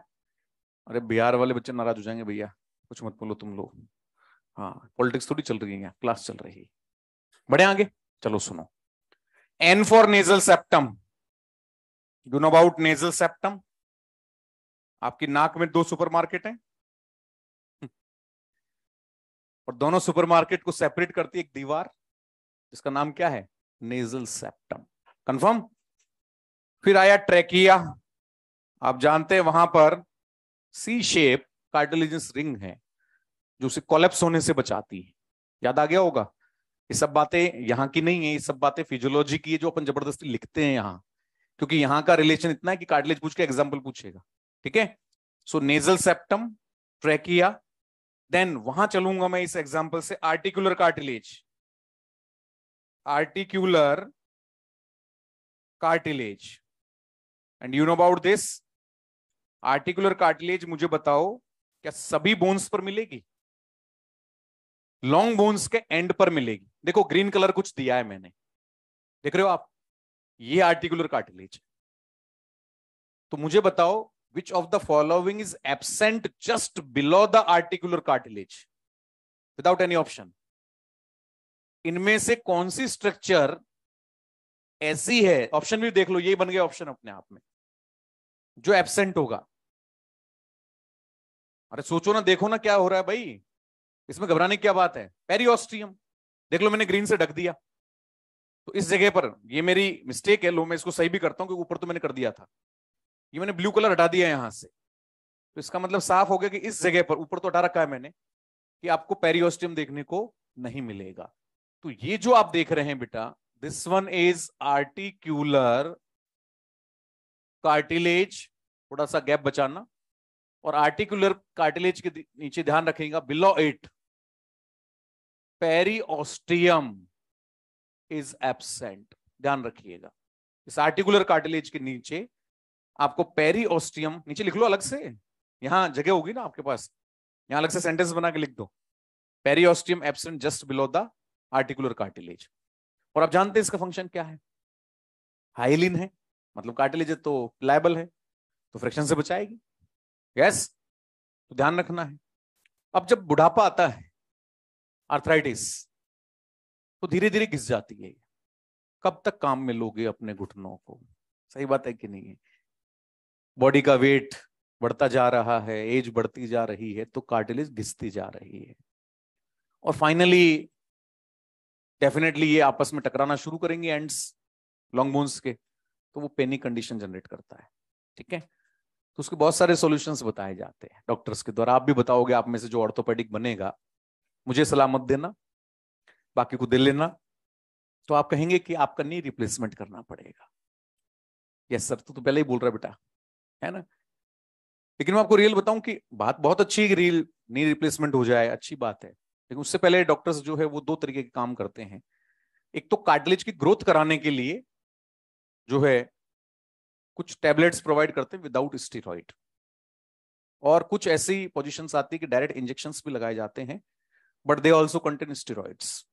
अरे बिहार वाले बच्चे नाराज हो जाएंगे भैया, कुछ मत बोलो तुम लोग, हाँ पॉलिटिक्स थोड़ी चल रही है, क्लास चल रही है। बढ़े आगे, चलो सुनो। N for nasal septum. Do know about nasal septum? आपकी नाक में 2 सुपरमार्केट हैं और दोनों सुपरमार्केट को सेपरेट करती है एक दीवार, जिसका नाम क्या है? Nasal septum. कंफर्म? फिर आया ट्रेकिया। आप जानते हैं वहां पर सी शेप कार्टिलेजिनस रिंग है जो उसे कोलैप्स होने से बचाती है। याद आ गया होगा? ये सब बातें यहाँ की नहीं है, ये सब बातें फिजियोलॉजी की है जो अपन जबरदस्ती लिखते हैं यहाँ, क्योंकि यहाँ का रिलेशन इतना है कि कार्टिलेज पूछ के एग्जाम्पल पूछेगा। ठीक है, सो नेजल सेप्टम, ट्रेकिया, देन वहां चलूंगा मैं इस एग्जाम्पल से articular cartilage. Articular cartilage, and you know about this articular cartilage. मुझे बताओ, क्या सभी बोन्स पर मिलेगी? लॉन्ग बोन्स के एंड पर मिलेगी। देखो ग्रीन कलर कुछ दिया है मैंने, देख रहे हो आप? ये आर्टिकुलर कार्टिलेज। तो मुझे बताओ, विच of the following is absent just below the articular cartilage without any option? इनमें से कौन सी स्ट्रक्चर ऐसी है, ऑप्शन भी देख लो, यही बन गया ऑप्शन अपने आप में, जो एब्सेंट होगा? अरे सोचो ना, देखो ना क्या हो रहा है भाई, इसमें घबराने की क्या बात है? पेरियोस्टियम। देख लो मैंने ग्रीन से ढक दिया, तो इस जगह पर, ये मेरी मिस्टेक है, लो मैं इसको सही भी करता हूं, क्योंकि ऊपर तो मैंने कर दिया था, ये मैंने ब्लू कलर हटा दिया यहां से, तो इसका मतलब साफ हो गया कि इस जगह पर, ऊपर तो हटा रखा है मैंने, कि आपको पेरियोस्टियम देखने को नहीं मिलेगा। तो ये जो आप देख रहे हैं बेटा, this one is articular cartilage, थोड़ा सा गैप बचाना, और आर्टिकुलर कार्टिलेज के नीचे ध्यान रखेगा below it periosteum is absent. ध्यान रखिएगा, इस आर्टिकुलर कार्टिलेज के नीचे आपको पेरियोस्टियम, नीचे लिख लो अलग से, यहां जगह होगी ना आपके पास, यहां अलग से सेंटेंस बना के लिख दो, periosteum absent just below the articular cartilage. और आप जानते हैं इसका फंक्शन क्या है? हाइलिन है, मतलब कार्टिलेज है तो प्लायबल है, तो फ्रिक्शन से बचाएगी। यस, तो ध्यान रखना है। अब जब बुढ़ापा आता है, आर्थराइटिस, तो धीरे धीरे घिस जाती है। कब तक काम में लोगे अपने घुटनों को? सही बात है कि नहीं है? बॉडी का वेट बढ़ता जा रहा है, एज बढ़ती जा रही है, तो कार्टिलेज घिसती जा रही है, और फाइनली डेफिनेटली ये आपस में टकराना शुरू करेंगे एंड्स लॉन्ग बोन्स के, तो वो पेनिक कंडीशन जनरेट करता है। ठीक है, तो उसके बहुत सारे सॉल्यूशंस बताए जाते हैं डॉक्टर्स के द्वारा। आप भी बताओगे, आप में से जो ऑर्थोपेडिक बनेगा, मुझे सलाह मत देना, बाकी को दे लेना, तो आप कहेंगे कि आपका नी रिप्लेसमेंट करना पड़ेगा। यस सर, तो पहले ही बोल रहा बेटा, है ना? लेकिन मैं आपको रियल बताऊं कि बात बहुत अच्छी है कि रियल नी रिप्लेसमेंट हो जाए, अच्छी बात है, लेकिन उससे पहले डॉक्टर्स जो है वो 2 तरीके के काम करते हैं। एक तो कार्टिलेज की ग्रोथ कराने के लिए जो है कुछ टैबलेट्स प्रोवाइड करते हैं विदाउट स्टेरॉइड, और कुछ ऐसी पोजीशंस आती है कि डायरेक्ट इंजेक्शंस भी लगाए जाते हैं, but they also contain steroids.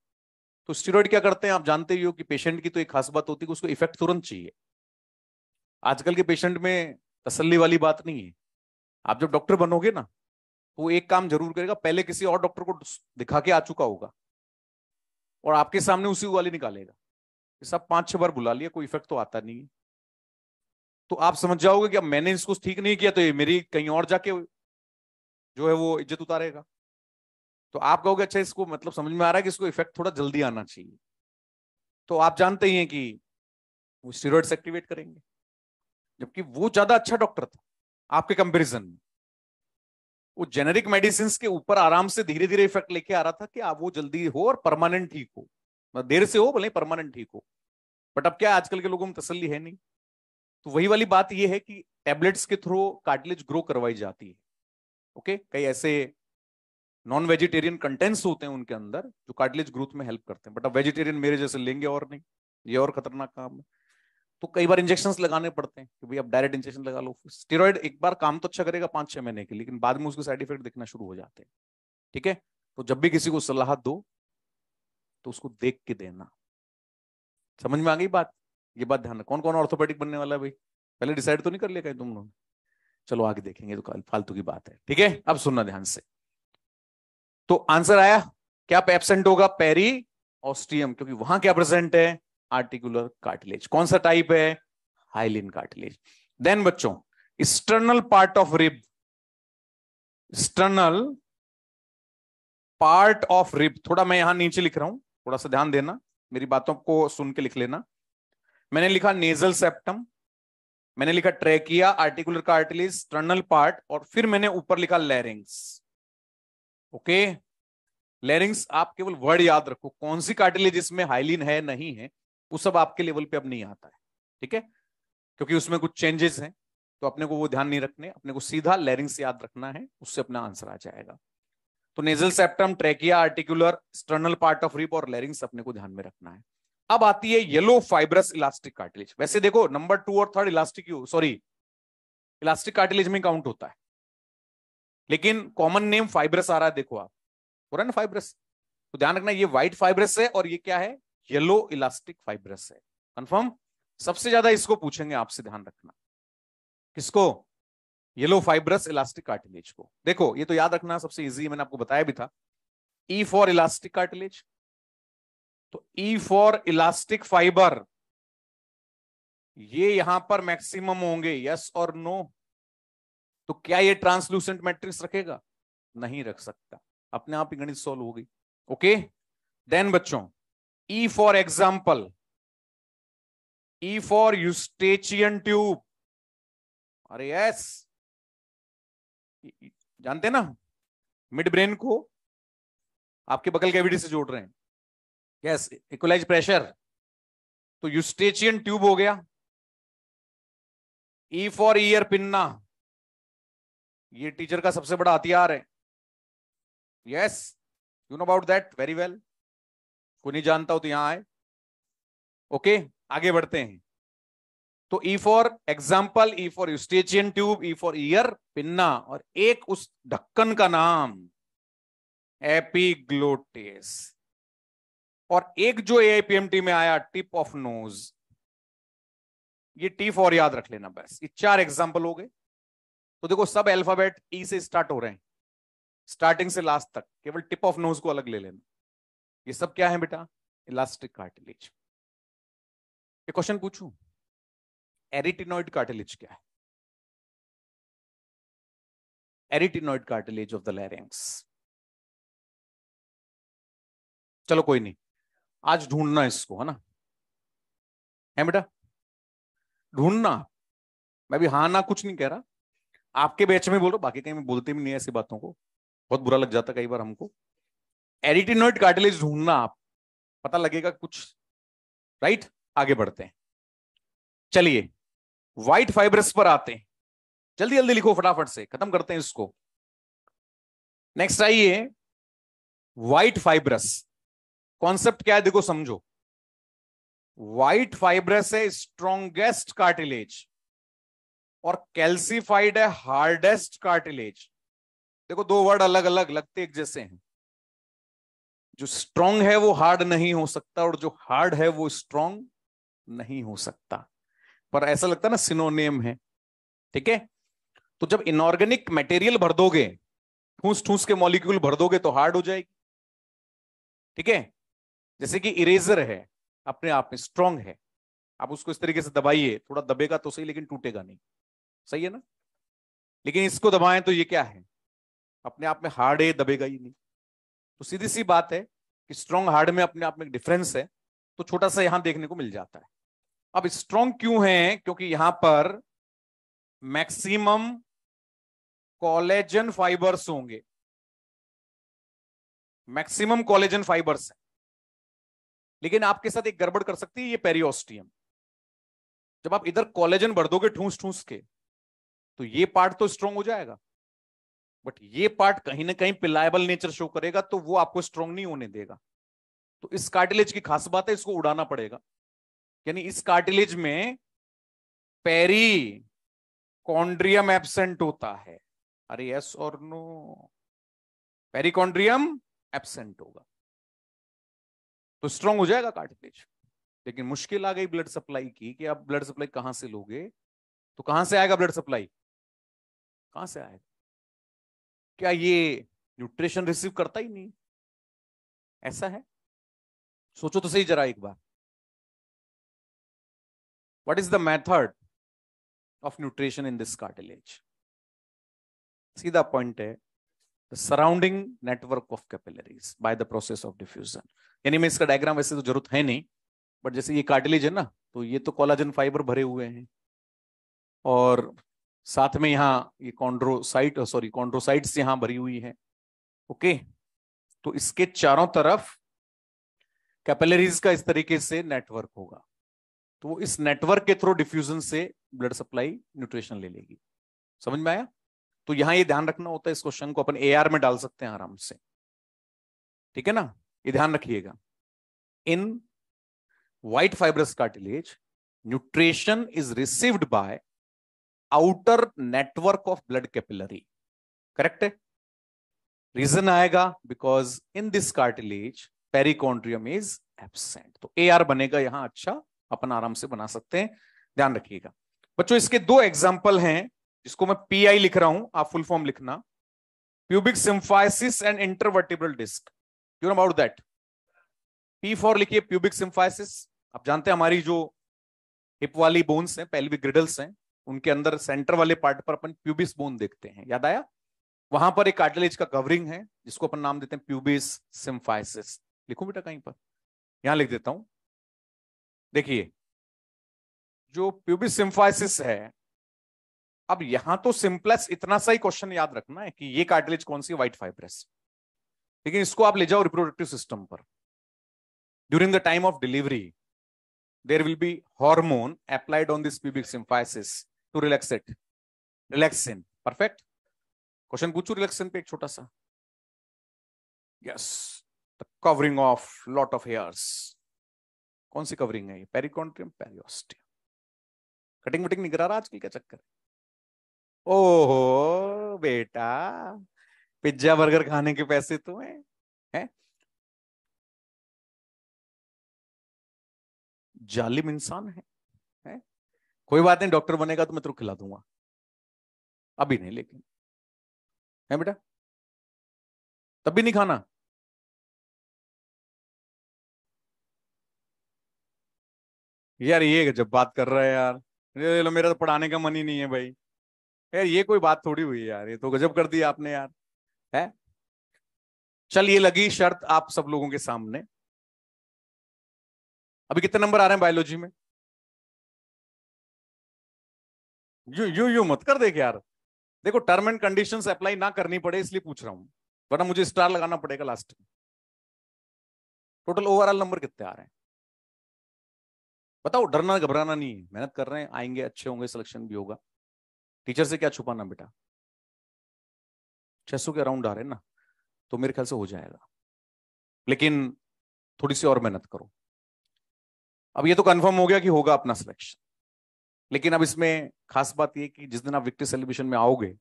तो स्टेरॉइड क्या करते हैं, आप जानते ही हो कि पेशेंट की तो एक खास बात होती है कि उसको इफेक्ट तुरंत चाहिए। आजकल के पेशेंट में तसल्ली वाली बात नहीं है। आप जब डॉक्टर बनोगे ना, तो वो एक काम जरूर करेगा, पहले किसी और डॉक्टर को दिखा के आ चुका होगा और आपके सामने उसी वाली निकालेगा। सब 5-6 बार बुला लिया, कोई इफेक्ट तो आता नहीं है, तो आप समझ जाओगे कि अब मैंने इसको ठीक नहीं किया तो ये मेरी कहीं और जाके जो है वो इज्जत उतारेगा। तो आप कहोगे अच्छा, इसको मतलब समझ में आ रहा है कि इसको इफेक्ट थोड़ा जल्दी आना चाहिए, तो आप जानते ही हैं कि वो स्टेरॉइड्स एक्टिवेट करेंगे, जबकि वो ज्यादा अच्छा डॉक्टर था आपके कंपैरिजन में। वो जेनेरिक मेडिसिन के ऊपर आराम से धीरे धीरे इफेक्ट लेके आ रहा था कि आप वो जल्दी हो और परमानेंट ठीक हो, मतलब देर से हो भले परमानेंट ठीक हो। बट अब क्या, आजकल के लोगों में तसल्ली है नहीं। तो वही वाली बात ये है कि टैबलेट्स के थ्रू कार्टिलेज ग्रो करवाई जाती है। ओके, कई ऐसे नॉन वेजिटेरियन कंटेंट्स होते हैं उनके अंदर जो कार्टिलेज ग्रोथ में हेल्प करते हैं, बट अब वेजिटेरियन मेरे जैसे लेंगे और नहीं, ये और खतरनाक काम है। तो कई बार इंजेक्शंस लगाने पड़ते हैं कि भाई अब डायरेक्ट इंजेक्शन लगा लो। स्टेरॉइड एक बार काम तो अच्छा करेगा 5-6 महीने के, लेकिन बाद में उसके साइड इफेक्ट दिखना शुरू हो जाते हैं। ठीक है, तो जब भी किसी को सलाह दो तो उसको देख के देना। समझ में आ गई बात? ये बात ध्यान रखो। कौन कौन ऑर्थोपेडिक बनने वाला है भाई? पहले डिसाइड तो नहीं कर लिया कहीं तुम लोग? चलो आगे देखेंगे, तो फालतू की बात है। ठीक है, अब सुनना ध्यान से। तो आंसर आया क्या एब्सेंट होगा? पेरी ऑस्टियम, क्योंकि वहां क्या प्रेजेंट है? Articular cartilage. कौन सा टाइप है? Hyaline cartilage. देन बच्चों, external part of rib, external part of rib, थोड़ा मैं यहां नीचे लिख रहा हूं, थोड़ा सा ध्यान देना, मेरी बातों को सुन के लिख लेना। मैंने लिखा नेजल सेप्टम, मैंने लिखा trachea, articular cartilage, external part, और फिर मैंने ऊपर लिखा लैरिंग्स। ओके, लैरिंग्स आप केवल वर्ड याद रखो, कौन सी कार्टिलेज इसमें हाइलिन है नहीं है वो सब आपके लेवल पे अब नहीं आता है, ठीक है, क्योंकि उसमें कुछ चेंजेस हैं, तो अपने को वो ध्यान नहीं रखने, अपने को सीधा लैरिंग्स याद रखना है, उससे अपना आंसर आ जाएगा। तो nasal septum, trachea, articular, external part of rib और लैरिंग्स अपने को ध्यान में रखना है। अब आती है येलो फाइब्रस इलास्टिक कार्टिलेज। वैसे देखो नंबर 2 और 3 इलास्टिक, सॉरी इलास्टिक कार्टिलेज में काउंट होता है, लेकिन कॉमन नेम फाइब्रस आ रहा है, देखो आप, हो रहा है ना फाइब्रस, तो ध्यान रखना ये व्हाइट फाइब्रस है और ये क्या है? येलो इलास्टिक फाइब्रस है। कंफर्म? सबसे ज्यादा इसको पूछेंगे आपसे, ध्यान रखना। किसको? येलो फाइब्रस इलास्टिक कार्टिलेज को। देखो ये तो याद रखना सबसे इजी, मैंने आपको बताया भी था। ई फॉर इलास्टिक कार्टिलेज, तो ई फॉर इलास्टिक फाइबर, ये यहां पर मैक्सिमम होंगे, यस और नो? तो क्या ये ट्रांसलूसेंट मैट्रिक्स रखेगा? नहीं रख सकता, अपने आप ही गणित सॉल्व हो गई। ओके, देन बच्चों, E for example, E for eustachian tube, अरे यस, जानते ना, मिड ब्रेन को आपके बगल कैविटी से जोड़ रहे हैं, यस, इक्वलाइज प्रेशर, तो यूस्टेचियन ट्यूब हो गया। ई फॉर ईयर पिन्ना, ये टीचर का सबसे बड़ा हथियार है, yes, you know about that very well, कोई नहीं जानता हो तो यहां आए। ओके, आगे बढ़ते हैं। तो E for example, E for eustachian tube, E for ear pinna, और एक उस ढक्कन का नाम एपिग्लोटिस, और एक जो एआईपीएमटी में आया टिप ऑफ नोज, ये टी फॉर याद रख लेना बस। ये 4 एग्जाम्पल हो गए। तो देखो सब अल्फाबेट ई से स्टार्ट हो रहे हैं, स्टार्टिंग से लास्ट तक, केवल टिप ऑफ नोज को अलग ले लेना। ये सब क्या है बेटा? Elastic cartilage. ये क्वेश्चन पूछूं, एरिटिनॉइड कार्टिलेज क्या है? एरिटिनॉइड कार्टिलेज ऑफ द लैरिंक्स, चलो कोई नहीं, आज ढूंढना इसको, है ना, है बेटा, ढूंढना। मैं भी हाँ ना कुछ नहीं कह रहा, आपके बैच में बोल रहा हूं, बाकी कहीं में बोलते भी नहीं ऐसी बातों को, बहुत बुरा लग जाता कई बार हमको। एरिटिनॉइड कार्टिलेज ढूंढना आप, पता लगेगा कुछ, राइट? आगे बढ़ते हैं, चलिए व्हाइट फाइब्रस पर आते हैं, जल्दी जल्दी लिखो फटाफट से, खत्म करते हैं इसको। नेक्स्ट आइए, व्हाइट फाइब्रस, कॉन्सेप्ट क्या है देखो समझो। व्हाइट फाइब्रस है स्ट्रॉन्गेस्ट कार्टिलेज, और कैल्सिफाइड है हार्डेस्ट कार्टिलेज। देखो दो वर्ड अलग अलग लगते एक जैसे हैं, जो स्ट्रॉन्ग है वो हार्ड नहीं हो सकता, और जो हार्ड है वो स्ट्रॉन्ग नहीं हो सकता, पर ऐसा लगता है ना सिनोनिम है, ठीक है। तो जब इनऑर्गेनिक मटेरियल भर दोगे, ठूस ठूस के मॉलिक्यूल भर दोगे तो हार्ड हो जाएगी, ठीक है। जैसे कि इरेजर है, अपने आप में स्ट्रॉन्ग है, आप उसको इस तरीके से दबाइए, थोड़ा दबेगा तो सही लेकिन टूटेगा नहीं, सही है ना। लेकिन इसको दबाएं तो ये क्या है? अपने आप में हार्ड है, दबेगा ही नहीं। तो सीधी सी बात है कि स्ट्रॉन्ग हार्ड में अपने आप में एक डिफरेंस है, तो छोटा सा यहां देखने को मिल जाता है। अब स्ट्रॉन्ग क्यों है? क्योंकि यहां पर मैक्सिमम कोलेजन फाइबर्स होंगे, मैक्सिमम कोलेजन फाइबर्स है। लेकिन आपके साथ एक गड़बड़ कर सकती है ये पेरियोस्टियम, जब आप इधर कोलेजन भर दोगे ठूस ठूस के, तो ये पार्ट तो स्ट्रॉन्ग हो जाएगा, बट ये पार्ट कहीं ना कहीं पिलायबल नेचर शो करेगा, तो वो आपको स्ट्रॉन्ग नहीं होने देगा। तो इस कार्टिलेज की खास बात है, इसको उड़ाना पड़ेगा, यानी इस कार्टिलेज में पेरी कॉन्ड्रियम एब्सेंट होता है। अरे यस और नो? पेरिकॉन्ड्रियम एब्सेंट होगा तो स्ट्रॉन्ग हो जाएगा कार्टिलेज। लेकिन मुश्किल आ गई ब्लड सप्लाई की, कि आप ब्लड सप्लाई कहां से लोगे? तो कहां से आएगा ब्लड सप्लाई? कहां से आएगा? क्या ये न्यूट्रिशन रिसीव करता ही नहीं, ऐसा है। सोचो तो सही जरा एक बार, what is the method of nutrition in this cartilage? सीधा पॉइंट है, the surrounding network of capillaries by the process of diffusion. यानी मैं इसका डायग्राम वैसे तो जरूरत है नहीं, बट जैसे ये कार्टिलेज है ना, तो ये तो कोलाजन फाइबर भरे हुए हैं, और साथ में यहाँ ये कॉन्ड्रोसाइट्स यहाँ भरी हुई है। ओके, तो इसके चारों तरफ कैपिलरीज का इस तरीके से नेटवर्क होगा, तो वो इस नेटवर्क के थ्रू डिफ्यूजन से ब्लड सप्लाई न्यूट्रिशन ले लेगी। समझ में आया? तो यहां ये ध्यान रखना होता है, इस क्वेश्चन को अपन AR में डाल सकते हैं आराम से, ठीक है ना? ये ध्यान रखिएगा, इन white fibrous cartilage nutrition is received by outer network of blood capillary. Correct है? रीजन आएगा because in this cartilage perichondrium is absent. तो AR बनेगा यहां, अच्छा अपन आराम से बना सकते हैं, ध्यान रखिएगा बच्चों। इसके दो एग्जाम्पल हैं, जिसको मैं PI लिख रहा हूं, आप फुल फॉर्म लिखना, pubic symphysis and intervertebral disc. You know about that? P for लिखिए प्यूबिक सिम्फाइसिस। आप जानते हैं हमारी जो हिप वाली बोन्स हैं, पेल्विक ग्रिडल्स हैं, उनके अंदर सेंटर वाले पार्ट पर अपन प्यूबिस बोन देखते हैं, याद आया? वहां पर एक कार्टिलेज का कवरिंग है जिसको अपन नाम देते हैं प्यूबिस सिम्फाइसिस। लिखूं बेटा कहीं पर? यहां लिख देता हूं। देखिए, जो प्यूबिस सिम्फाइसिस है, अब यहां तो सिंपलेक्स इतना सा ही क्वेश्चन याद रखना है कि ये कार्टिलेज कौन सी, व्हाइट फाइब्रस। लेकिन इसको आप ले जाओ रिप्रोडक्टिव सिस्टम पर। During the time of delivery there will be hormone applied on this pubic symphysis to relax it. Relaxin. Perfect? Question पूछू रिलैक्सिन पे एक छोटा सा। Yes, the covering of lot of hairs. कौन सी कवरिंग है ये? Perichondrium, periosteum. Cutting वटिंग नहीं करा रहा आजकल, क्या चक्कर? ओहो बेटा, पिज्जा बर्गर खाने के पैसे तुम्हें हैं? जालिम इंसान है? कोई बात नहीं, डॉक्टर बनेगा तो मैं तेरे को खिला दूंगा, अभी नहीं लेकिन, है बेटा? तब भी नहीं खाना? यार ये जब बात कर रहा है यार, ये लो, मेरा तो पढ़ाने का मन ही नहीं है भाई। यार ये कोई बात थोड़ी हुई यार, ये तो गजब कर दिया आपने यार, है? चल, ये लगी शर्त आप सब लोगों के सामने। अभी कितने नंबर आ रहे हैं बायोलॉजी में? यू मत कर देख यार। देखो, टर्म एंड कंडीशंस अप्लाई ना करनी पड़े इसलिए पूछ रहा हूं, वरना मुझे स्टार लगाना पड़ेगा लास्ट में। टोटल ओवरऑल नंबर कितने आ रहे हैं बताओ? डरना घबराना नहीं है, मेहनत कर रहे हैं, आएंगे, अच्छे होंगे, सिलेक्शन भी होगा। टीचर से क्या छुपाना बेटा? 600 के अराउंड आ रहे हैं ना, तो मेरे ख्याल से हो जाएगा, लेकिन थोड़ी सी और मेहनत करो। अब ये तो कंफर्म हो गया कि होगा अपना सिलेक्शन, लेकिन अब इसमें खास बात ये कि जिस दिन आप विक्ट्री सेलिब्रेशन में आओगे,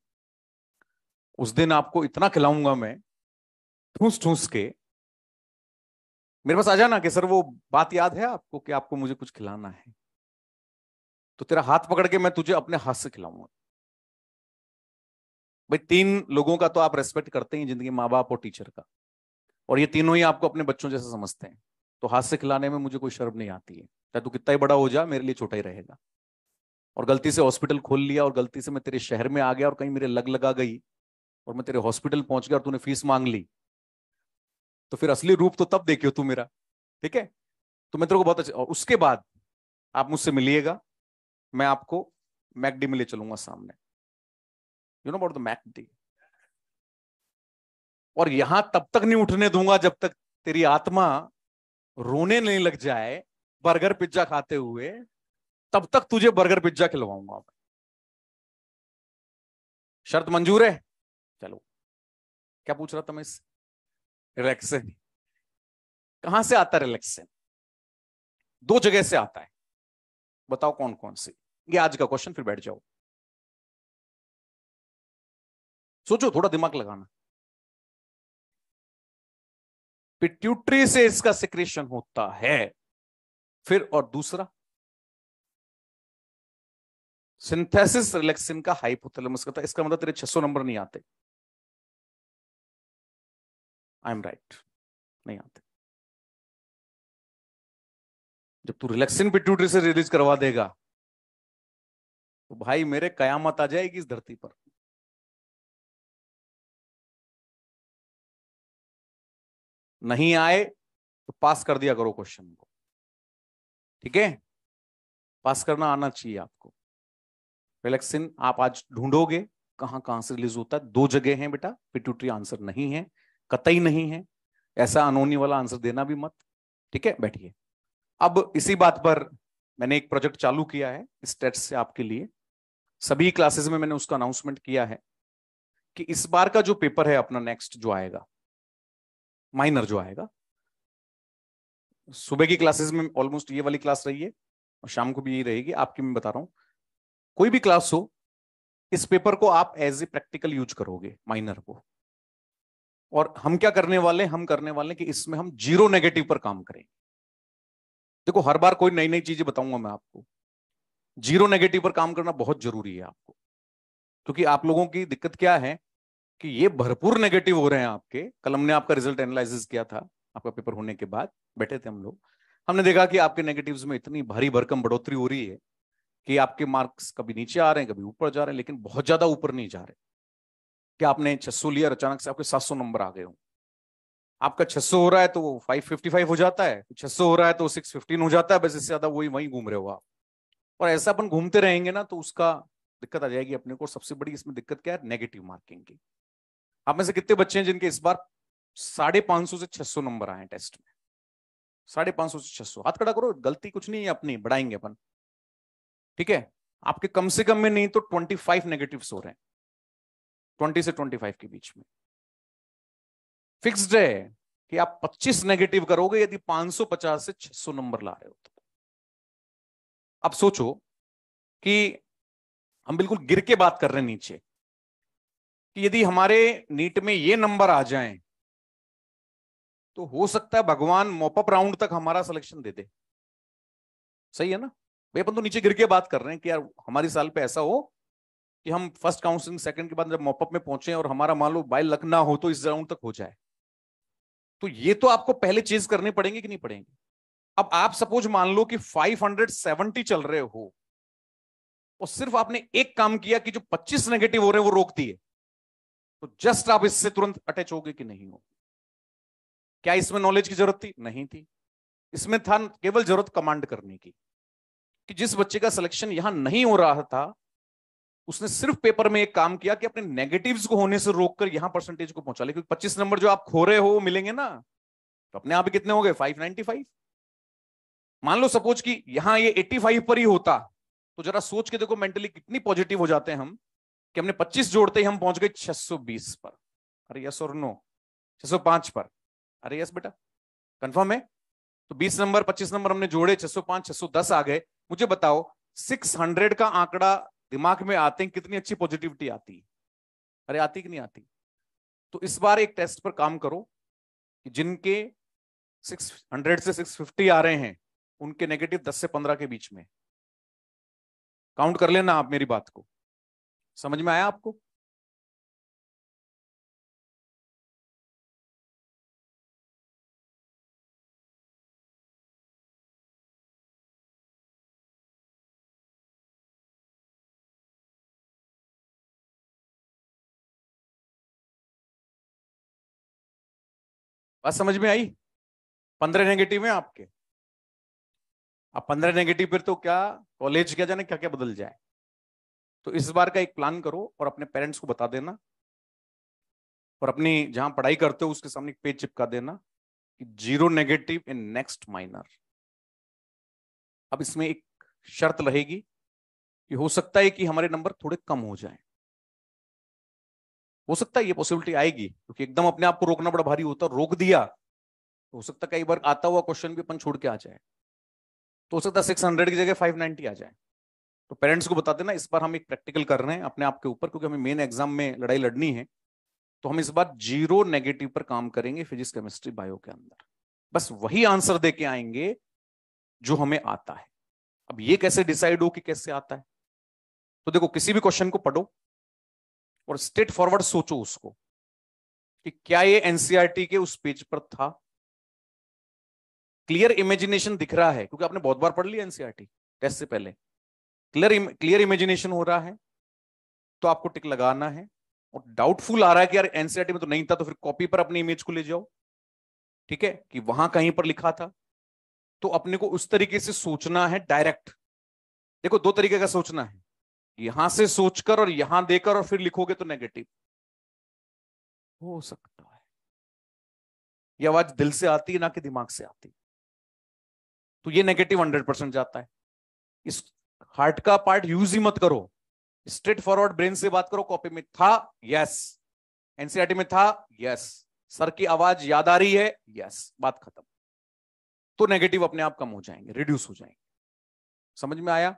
उस दिन आपको इतना खिलाऊंगा मैं, ठूस ठूस के। मेरे पास आ जाना कि सर वो बात याद है आपको कि आपको मुझे कुछ खिलाना है, तो तेरा हाथ पकड़ के मैं तुझे अपने हाथ से खिलाऊंगा। भाई, 3 लोगों का तो आप रेस्पेक्ट करते ही जिंदगी, माँ बाप और टीचर का, और ये तीनों ही आपको अपने बच्चों जैसे समझते हैं, तो हाथ से खिलाने में मुझे कोई शर्म नहीं आती है। चाहे तू कितना ही बड़ा हो जा, मेरे लिए छोटा ही रहेगा। और गलती से हॉस्पिटल खोल लिया, और गलती से मैं तेरे शहर में आ गया, और कहीं मेरे लग लगा गई, और मैं तेरे हॉस्पिटल पहुंच गया और तूने फीस मांग ली, तो फिर असली रूप तो तब देखियो तू मेरा, ठीक है? तो मैं तेरे को बहुत अच्छा, और उसके बाद आप मुझसे मिलिएगा, मैं आपको मैकडी में ले चलूंगा सामने। You know about the McD? और यहां तब तक नहीं उठने दूंगा जब तक तेरी आत्मा रोने नहीं लग जाए बर्गर पिज्जा खाते हुए, तब तक तुझे बर्गर पिज्जा खिलवाऊंगा मैं। शर्त मंजूर है? चलो, क्या पूछ रहा था मैं इससे? रिलैक्सन। कहां से आता है रिलैक्सन? 2 जगह से आता है, बताओ कौन कौन सी? ये आज का क्वेश्चन, फिर बैठ जाओ, सोचो, थोड़ा दिमाग लगाना। पिट्यूटरी से इसका सिक्रेशन होता है, फिर और दूसरा सिंथेसिस रिलैक्सिन का हाइपोथैलेमस का था। इसका मतलब तेरे 600 नंबर नहीं आते। आई एम राइट, नहीं आते। जब तू रिलैक्सिन पिट्यूटरी से रिलीज करवा देगा तो भाई मेरे कयामत आ जाएगी इस धरती पर। नहीं आए तो पास कर दिया करो क्वेश्चन को, ठीक है? पास करना आना चाहिए आपको। रिलैक्सिन आप आज ढूंढोगे कहां कहां से रिलीज होता है। 2 जगह हैं बेटा, पिट्यूटरी आंसर नहीं है, कतई नहीं है। ऐसा अनोनी वाला आंसर देना भी मत, ठीक है? बैठिए। अब इसी बात पर मैंने एक प्रोजेक्ट चालू किया है इस टेस्ट से आपके लिए। सभी क्लासेस में मैंने उसका अनाउंसमेंट किया है कि इस बार का जो पेपर है अपना नेक्स्ट जो आएगा, माइनर जो आएगा, सुबह की क्लासेस में ऑलमोस्ट ये वाली क्लास रही है और शाम को भी यही रहेगी आपकी। मैं बता रहा हूं, कोई भी क्लास हो, इस पेपर को आप एज ए प्रैक्टिकल यूज करोगे माइनर को। और हम क्या करने वाले, हम करने वाले कि इसमें हम जीरो नेगेटिव पर काम करेंगे। देखो हर बार कोई नई नई चीजें बताऊंगा मैं आपको। जीरो नेगेटिव पर काम करना बहुत जरूरी है आपको, क्योंकि आप लोगों की दिक्कत क्या है कि ये भरपूर नेगेटिव हो रहे हैं आपके। कल हमने आपका रिजल्ट एनालिसिस किया था, आपका पेपर होने के बाद बैठे थे हम लोग। हमने देखा कि आपके नेगेटिव्स में इतनी भारी भरकम बढ़ोतरी हो रही है कि आपके मार्क्स कभी नीचे आ रहे हैं, कभी ऊपर जा रहे हैं, लेकिन बहुत ज्यादा ऊपर नहीं जा रहे। कि आपने 600 लिया, अचानक से आपके 700 नंबर आ गए हो। आपका 600 हो रहा है तो 555 हो जाता है, 600 हो रहा है तो 615 हो जाता है, बस इससे ज्यादा वही वहीं घूम रहे हो आप। और ऐसा अपन घूमते रहेंगे ना तो उसका दिक्कत आ जाएगी अपने को। सबसे बड़ी इसमें दिक्कत क्या है, नेगेटिव मार्किंग की। आप में से कितने बच्चे हैं जिनके इस बार 550 से 600 नंबर आए टेस्ट में? 550 से 600, हाथ खड़ा करो। गलती कुछ नहीं है अपनी, बढ़ाएंगे अपन, ठीक है? आपके कम से कम में नहीं तो 25 नेगेटिव्स हो रहे हैं, 20 से 25 के बीच में। फिक्स्ड है कि आप 25 नेगेटिव करोगे यदि 550 से 600 नंबर ला रहे हो तो। अब सोचो कि हम बिल्कुल गिर के बात कर रहे हैं नीचे, कि यदि हमारे नीट में ये नंबर आ जाएं तो हो सकता है भगवान मॉपअप राउंड तक हमारा सिलेक्शन दे दे। सही है ना भाई? अपन तो नीचे गिर के बात कर रहे हैं कि यार हमारी साल पे ऐसा हो कि हम फर्स्ट काउंसलिंग सेकंड के बाद जब मॉपअप में पहुंचे और हमारा मान लो बाय लक ना हो तो इस राउंड तक हो जाए। तो ये तो आपको पहले चीज करनी पड़ेंगे कि नहीं पड़ेंगे? अब आप सपोज मान लो कि 570 चल रहे हो और सिर्फ आपने एक काम किया कि जो 25 नेगेटिव हो रहे हैं वो रोक दिए, तो जस्ट आप इससे तुरंत अटैच होगे कि नहीं हो? क्या इसमें नॉलेज की जरूरत थी? नहीं थी। इसमें था केवल जरूरत कमांड करने की, कि जिस बच्चे का सिलेक्शन यहां नहीं हो रहा था उसने सिर्फ पेपर में एक काम किया कि अपने नेगेटिव्स को होने से रोककर यहां परसेंटेज को पहुंचा ले। क्योंकि 25 नंबर जो आप खो रहे हो वो मिलेंगे ना, तो अपने आप ही कितने हो गए? 595। मान लो सपोज कि यहां ये 85 पर ही होता, तो जरा सोच के देखो मेंटली कितनी पॉजिटिव हो जाते हैं हम, कि हमने 25 जोड़ते ही हम पहुंच गए 620 पर। अरे यस और नो? 605 पर? अरे यस बेटा, कंफर्म है? तो 20 नंबर 25 नंबर हमने जोड़े, 605 610 आ गए। मुझे बताओ 600 का आंकड़ा दिमाग में आते हैं कितनी अच्छी पॉजिटिविटी आती है? अरे आती कि नहीं आती? तो इस बार एक टेस्ट पर काम करो कि जिनके 600 से 650 आ रहे हैं उनके नेगेटिव 10 से 15 के बीच में। काउंट कर लेना आप मेरी बात को। समझ में आया आपको? बात समझ में आई? 15 नेगेटिव है आपके। अब 15 नेगेटिव पर तो क्या कॉलेज क्या जाने क्या क्या बदल जाए। तो इस बार का एक प्लान करो और अपने पेरेंट्स को बता देना, और अपनी जहां पढ़ाई करते हो उसके सामने एक पेज चिपका देना कि zero negative in next minor. अब इसमें एक शर्त रहेगी कि हो सकता है कि हमारे नंबर थोड़े कम हो जाएं। हो सकता है, ये पॉसिबिलिटी आएगी, क्योंकि एकदम अपने आप को रोकना बड़ा भारी होता है। रोक दिया तो हो सकता है कई बार आता हुआ क्वेश्चन भी अपन छोड़ के आ जाए, तो हो सकता है 600 की जगह 590 आ जाए। तो पेरेंट्स को बता देना इस बार हम एक प्रैक्टिकल कर रहे हैं अपने आप के ऊपर, क्योंकि हमें मेन एग्जाम में लड़ाई लड़नी है। तो हम इस बार जीरो नेगेटिव पर काम करेंगे फिजिक्स केमिस्ट्री बायो के अंदर। बस वही आंसर दे के आएंगे जो हमें आता है। अब ये कैसे डिसाइड हो कि कैसे आता है? तो देखो किसी भी क्वेश्चन को पढ़ो और स्ट्रेट फॉरवर्ड सोचो उसको कि क्या ये एनसीईआरटी के उस पेज पर था। क्लियर इमेजिनेशन दिख रहा है क्योंकि आपने बहुत बार पढ़ लिया एनसीईआरटी टेस्ट से पहले। क्लियर इमेजिनेशन हो रहा है तो आपको टिक लगाना है। और डाउटफुल आ रहा है कि यार एनसीईआरटी में तो नहीं था, तो फिर कॉपी पर अपनी इमेज को ले जाओ, ठीक है, कि वहां कहीं पर लिखा था। तो अपने को उस तरीके से सोचना है डायरेक्ट। देखो दो तरीके का सोचना है, यहां से सोचकर और यहां देकर और फिर लिखोगे तो नेगेटिव हो सकता है। ये आवाज दिल से आती है ना कि दिमाग से आती है, तो ये नेगेटिव 100% जाता है। इस हार्ट का पार्ट यूज ही मत करो, स्ट्रेट फॉरवर्ड ब्रेन से बात करो। कॉपी में था, यस। एनसीईआरटी में था, यस। सर की आवाज याद आ रही है, यस, बात खत्म। तो नेगेटिव अपने आप कम हो जाएंगे, रिड्यूस हो जाएंगे। समझ में आया?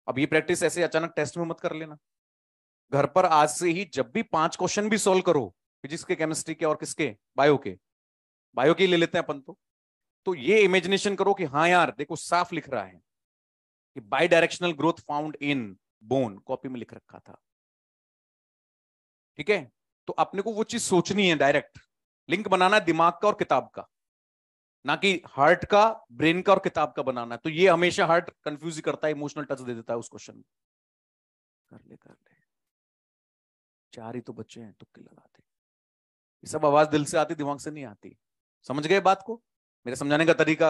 अब ये प्रैक्टिस ऐसे अचानक टेस्ट में मत कर लेना। घर पर आज से ही जब भी 5 क्वेश्चन भी सोल्व करो, फिजिक्स के, केमिस्ट्री के और किसके, बायो के ले लेते हैं अपन तो ये इमेजिनेशन करो कि हाँ यार देखो साफ लिख रहा है कि by directional growth found in bone, copy में लिख रखा था, ठीक है। तो अपने को वो चीज सोचनी है, डायरेक्ट लिंक बनाना है दिमाग का और किताब का, ना कि हार्ट का, ब्रेन का और किताब का बनाना है। तो ये हमेशा हार्ट कंफ्यूज ही करता है, इमोशनल टच दे देता है उस क्वेश्चन में। कर ले 4 ही तो बच्चे हैं, तुक्के लगाते। ये सब आवाज दिल से आती, दिमाग से नहीं आती। समझ गए बात को? मेरे समझाने का तरीका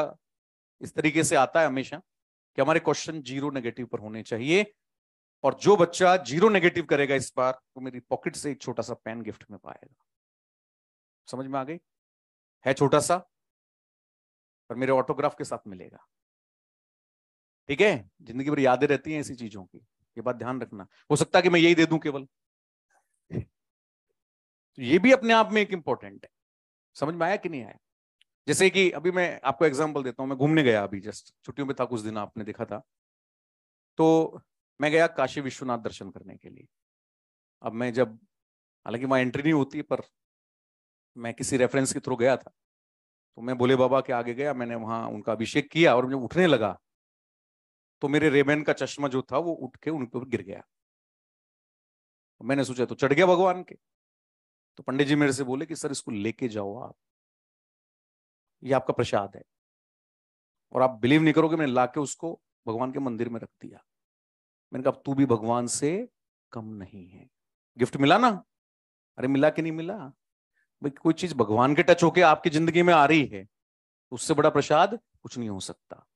इस तरीके से आता है हमेशा कि हमारे क्वेश्चन 0 नेगेटिव पर होने चाहिए। और जो बच्चा 0 नेगेटिव करेगा इस बार, तो मेरी पॉकेट से एक छोटा सा पेन गिफ्ट में पाएगा। समझ में आ गई? है छोटा सा, पर मेरे ऑटोग्राफ के साथ मिलेगा, ठीक है। जिंदगी भर यादें रहती हैं ऐसी चीजों की, ये बात ध्यान रखना। हो सकता है कि मैं यही दे दूं केवल, तो ये भी अपने आप में एक इंपॉर्टेंट है। समझ में आया कि नहीं आया? जैसे कि अभी मैं आपको एग्जांपल देता हूं। मैं घूमने गया अभी, जस्ट छुट्टियों में था, कुछ दिन आपने देखा था। तो मैं गया काशी विश्वनाथ दर्शन करने के लिए। अब मैं जब, हालांकि वहां एंट्री नहीं होती, पर मैं किसी रेफरेंस के थ्रू गया था। तो मैं भोले बाबा के आगे गया, मैंने वहां उनका अभिषेक किया, और जब उठने लगा तो मेरे रेबन का चश्मा जो था वो उठ के उनके ऊपर गिर गया। तो मैंने सोचा तो चढ़ गया भगवान के। तो पंडित जी मेरे से बोले कि सर इसको लेके जाओ आप, ये आपका प्रसाद है। और आप बिलीव नहीं करोगे, मैंने लाके उसको भगवान के मंदिर में रख दिया। मैंने कहा अब तू भी भगवान से कम नहीं है। गिफ्ट मिला ना? अरे मिला कि नहीं मिला? भाई कोई चीज भगवान के टच होके आपकी जिंदगी में आ रही है, उससे बड़ा प्रसाद कुछ नहीं हो सकता।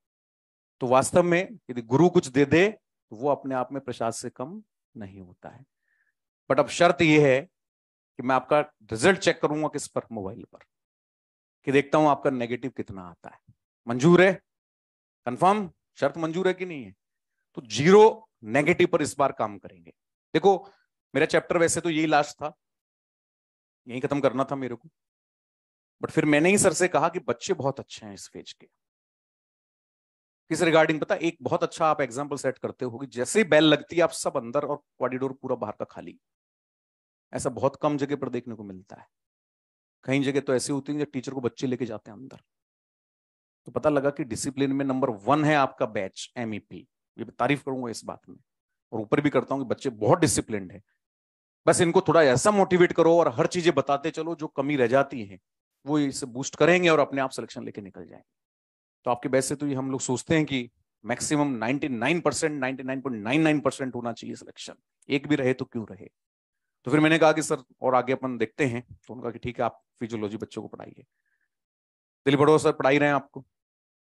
तो वास्तव में यदि गुरु कुछ दे दे तो वो अपने आप में प्रसाद से कम नहीं होता है। बट अब शर्त यह है कि मैं आपका रिजल्ट चेक करूंगा किस पर, मोबाइल पर, कि देखता हूं आपका नेगेटिव कितना आता है। मंजूर है? कंफर्म? शर्त मंजूर है कि नहीं है? तो 0 नेगेटिव पर इस बार काम करेंगे। देखो मेरा चैप्टर वैसे तो यही लास्ट था, यही खत्म करना था मेरे को। बट फिर मैंने ही सर से कहा कि बच्चे बहुत अच्छे हैं इस फेज के। किस रिगार्डिंग पता? एक बहुत अच्छा आप एग्जाम्पल सेट करते हो कि जैसे ही बेल लगती है आप सब अंदर और कॉरिडोर पूरा बाहर का खाली। ऐसा बहुत कम जगह पर देखने को मिलता है। कई जगह तो ऐसी होती है जब टीचर को बच्चे लेके जाते हैं अंदर। तो पता लगा कि डिसिप्लिन में नंबर 1 है आपका बैच एमईपी। ये तारीफ करूंगा इस बात में, और ऊपर भी करता हूं कि बच्चे बहुत डिसिप्लिन्ड है। बस इनको थोड़ा ऐसा मोटिवेट करो और हर चीजें बताते चलो, जो कमी रह जाती है वो इसे बूस्ट करेंगे और अपने आप सिलेक्शन लेके निकल जाएंगे। तो आपके बैच से तो ये हम लोग सोचते हैं कि मैक्सिमम 99%, 99.99% होना चाहिए सिलेक्शन। एक भी रहे तो क्यों रहे। तो फिर मैंने कहा कि सर और आगे अपन देखते हैं। तो उन्होंने कहा कि ठीक है आप फिजियोलॉजी बच्चों को पढ़ाइए। दिलीप बड़ो सर पढ़ाई रहे हैं आपको,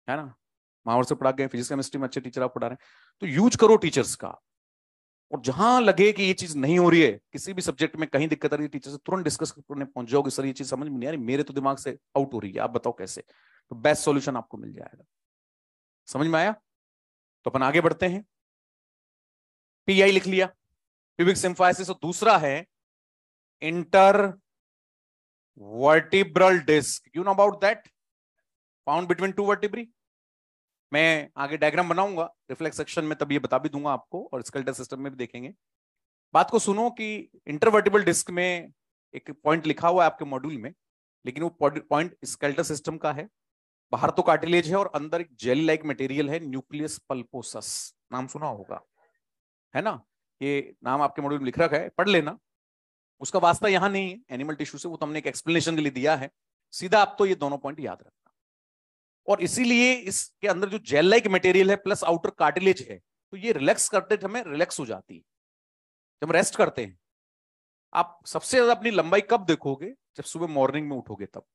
है ना, माहौर से पढ़ा गए, फिजिक्स केमिस्ट्री में अच्छे टीचर आप पढ़ा रहे हैं। तो यूज करो टीचर्स का। और जहां लगे कि ये चीज नहीं हो रही है, किसी भी सब्जेक्ट में कहीं दिक्कत आ रही है, टीचर से तुरंत डिस्कस करने पहुंच जाओगे, सर ये चीज समझ में नहीं आ रही, मेरे तो दिमाग से आउट हो रही है, आप बताओ कैसे। तो बेस्ट सॉल्यूशन आपको मिल जाएगा। समझ में आया? तो अपन आगे बढ़ते हैं। पीआई लिख लिया, प्यूबिक सिम्फाइसिस। और दूसरा है intervertebral disc. You know about that? Found between 2 vertebrae. मैं आगे डायग्राम बनाऊंगा रिफ्लेक्स सेक्शन में, तब ये बता भी दूंगा आपको, और स्केलेटल सिस्टम में भी देखेंगे। बात को सुनो कि इंटरवर्टिबल डिस्क में एक पॉइंट लिखा हुआ है आपके मॉड्यूल में, लेकिन वो पॉइंट स्केलेटल सिस्टम का है। बाहर तो कार्टिलेज है और अंदर एक जेली लाइक मटेरियल है, न्यूक्लियस पल्पोसस। नाम सुना होगा, है ना? ये नाम आपके मॉड्यूल में लिख रखा है, पढ़ लेना। उसका वास्ता यहां नहीं है एनिमल टिश्यू से, वो तो हमने एक एक्सप्लेनेशन के लिए दिया है। सीधा आप तो ये दोनों पॉइंट याद रखना। और इसीलिए इसके अंदर जो जेल लाइक मटेरियल है प्लस आउटर कार्टिलेज है, तो ये रिलैक्स करते हमें रिलैक्स हो जाती है जब रेस्ट करते हैं। आप सबसे ज्यादा अपनी लंबाई कब देखोगे? जब सुबह मॉर्निंग में उठोगे तब,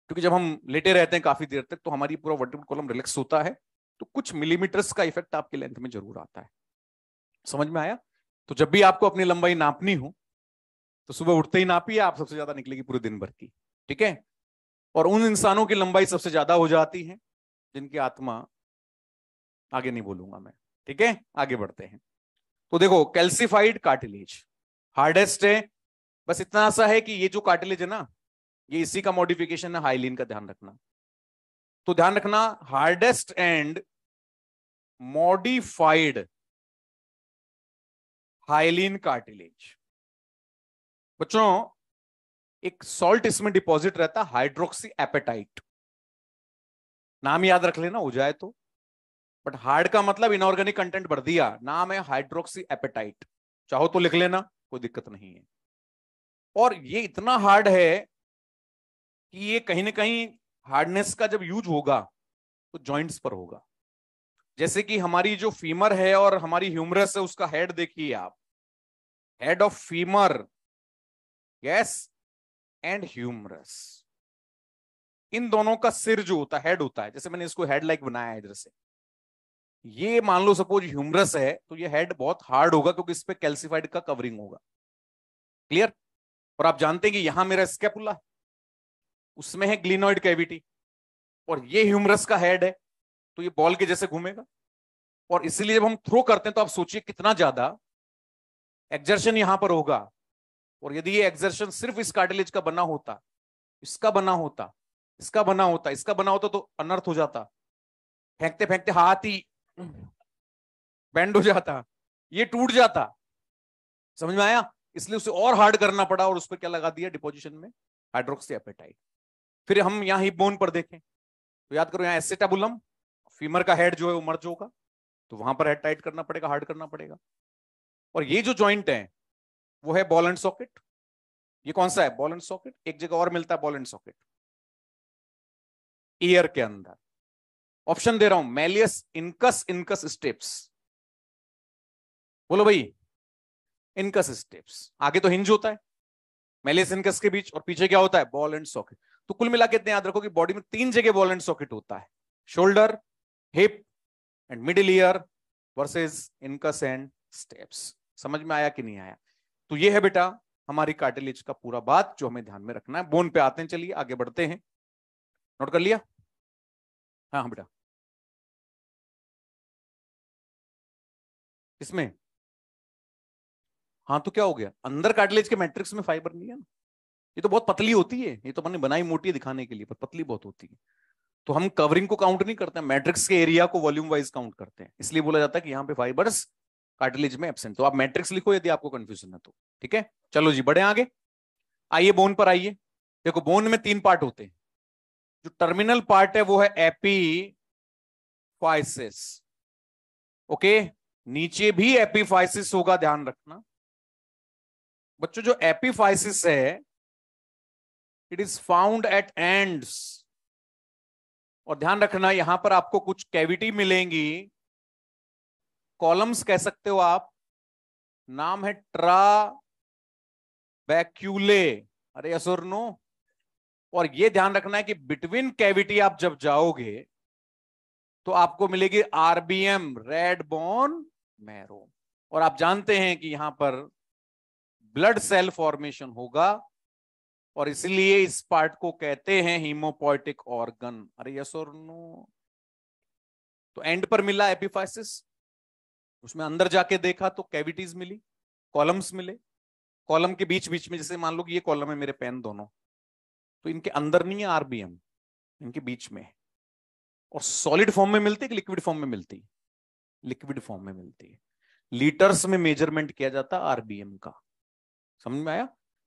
क्योंकि जब हम लेटे रहते हैं काफी देर तक तो हमारी पूरा वर्टिब्रल कॉलम रिलैक्स होता है, तो कुछ मिलीमीटर्स का इफेक्ट आपके लेंथ में जरूर आता है। समझ में आया? तो जब भी आपको अपनी लंबाई नापनी हो तो सुबह उठते ही नापिए, आप सबसे ज्यादा निकलेगी पूरे दिन भर की। ठीक है? और उन इंसानों की लंबाई सबसे ज्यादा हो जाती है जिनकी आत्मा, आगे नहीं बोलूंगा मैं। ठीक है, आगे बढ़ते हैं। तो देखो, कैल्सिफाइड कार्टिलेज हार्डेस्ट है। बस इतना सा है कि ये जो कार्टिलेज है ना, ये इसी का मॉडिफिकेशन है हाइलिन का, ध्यान रखना। तो ध्यान रखना, hardest and modified hyaline cartilage. बच्चों, एक सॉल्ट इसमें डिपॉजिट रहता है, हाइड्रोक्सी एपेटाइट। नाम याद रख लेना हो जाए तो। बट हार्ड का मतलब इनऑर्गेनिक कंटेंट भर दिया, नाम है हाइड्रोक्सी एपेटाइट। चाहो तो लिख लेना, कोई दिक्कत नहीं है। और ये इतना हार्ड है कि ये कहीं ना कहीं हार्डनेस का जब यूज होगा तो जॉइंट्स पर होगा। जैसे कि हमारी जो फीमर है और हमारी ह्यूमरस है, उसका हेड देखिए आप, head of femur, yes, and humerus, इन दोनों का सिर जो होता है हेड होता है। जैसे मैंने इसको हेड लाइक बनाया है इधर से, ये मान लो सपोज ह्यूमरस है, तो ये हेड बहुत हार्ड होगा क्योंकि इस पे कैल्सिफाइड का कवरिंग होगा। क्लियर? और आप जानते हैं कि यहां मेरा स्कैपुला, उसमें है ग्लिनोइड कैविटी, और ये ह्यूमरस का हेड है, तो ये बॉल के जैसे घूमेगा। और इसीलिए जब हम थ्रो करते हैं तो आप सोचिए कितना ज्यादा एक्सर्शन यहां पर होगा। और यदि ये एक्सर्शन सिर्फ इस कार्टिलेज का बना होता, इसका बना होता, इसका बना होता, इसका बना होता, तो अनर्थ हो जाता। फेंकते फेंकते हाथ ही बेंड हो जाता, ये टूट जाता। समझ में आया? इसलिए उसे और हार्ड करना पड़ा, और उस पर क्या लगा दिया डिपोजिशन में? Hydroxyapatite. फिर हम यहां हिप बोन पर देखें तो याद करो, यहां एसेटाबुलम, फीमर का हेड जो है वो मर्ज होगा, तो वहां पर हेड टाइट करना पड़ेगा, हार्ड करना पड़ेगा। और ये जो जॉइंट है वो है बॉल एंड सॉकेट। ये कौन सा है? Ball and socket. एक जगह और मिलता है बॉल एंड सॉकेट, ईयर के अंदर। ऑप्शन दे रहा हूं, मैलियस इनकस, इनकस स्टेप्स। बोलो भाई, इनकस स्टेप्स। आगे तो हिंज होता है मैलियस इनकस के बीच, और पीछे क्या होता है? Ball and socket. तो कुल मिला के इतने याद रखो कि बॉडी में 3 जगह बॉल एंड सॉकेट होता है, shoulder, hip and middle ear versus incus and steps. समझ में आया कि नहीं आया? तो ये है बेटा हमारी कार्टिलेज का पूरा बात जो हमें ध्यान में रखना है। बोन पे आते हैं, चलिए आगे बढ़ते हैं। नोट कर लिया? हाँ हाँ बेटा, इसमें हाँ, तो क्या हो गया? अंदर कार्टिलेज के मैट्रिक्स में फाइबर नहीं है ना, ये तो बहुत पतली होती है। ये तो मैंने बनाई मोटी है दिखाने के लिए, पर पतली बहुत होती है। तो हम कवरिंग को काउंट नहीं करते हैं, मैट्रिक्स के एरिया को वॉल्यूम वाइज काउंट करते हैं। इसलिए बोला जाता है कि यहाँ पे फाइबर्स कार्टिलेज में एब्सेंट। तो आप मैट्रिक्स लिखो यदि आपको कंफ्यूजन है तो। ठीक है, चलो जी बढ़े आगे। आइए बोन पर आइए। देखो, बोन में 3 पार्ट होते हैं। जो टर्मिनल पार्ट है वो है एपीफाइसिस। ओके, नीचे भी एपीफाइसिस होगा, ध्यान रखना बच्चों। जो एपीफाइसिस है, it is found at ends. और ध्यान रखना, यहां पर आपको कुछ कैविटी मिलेंगी, कॉलम्स कह सकते हो आप, नाम है ट्राबैक्यूले। अरे यस और नो? और ये ध्यान रखना है कि बिटवीन कैविटी आप जब जाओगे तो आपको मिलेगी आरबीएम, रेड बोन मैरो। और आप जानते हैं कि यहां पर ब्लड सेल फॉर्मेशन होगा, और इसलिए इस पार्ट को कहते हैं हीमोपोइटिक ऑर्गन। अरे यस और नो? तो एंड पर मिला एपिफाइसिस, उसमें अंदर जाके देखा तो कैविटीज मिली, कॉलम्स मिले। कॉलम के बीच बीच में, जैसे मान लो कि ये कॉलम है मेरे पेन दोनों, तो इनके अंदर नहीं है आरबीएम, इनके बीच में है। और सॉलिड फॉर्म में मिलती है कि लिक्विड फॉर्म में मिलती है? लिक्विड फॉर्म में मिलती है। लीटर्स में मेजरमेंट किया जाता है आरबीएम का। समझ में आया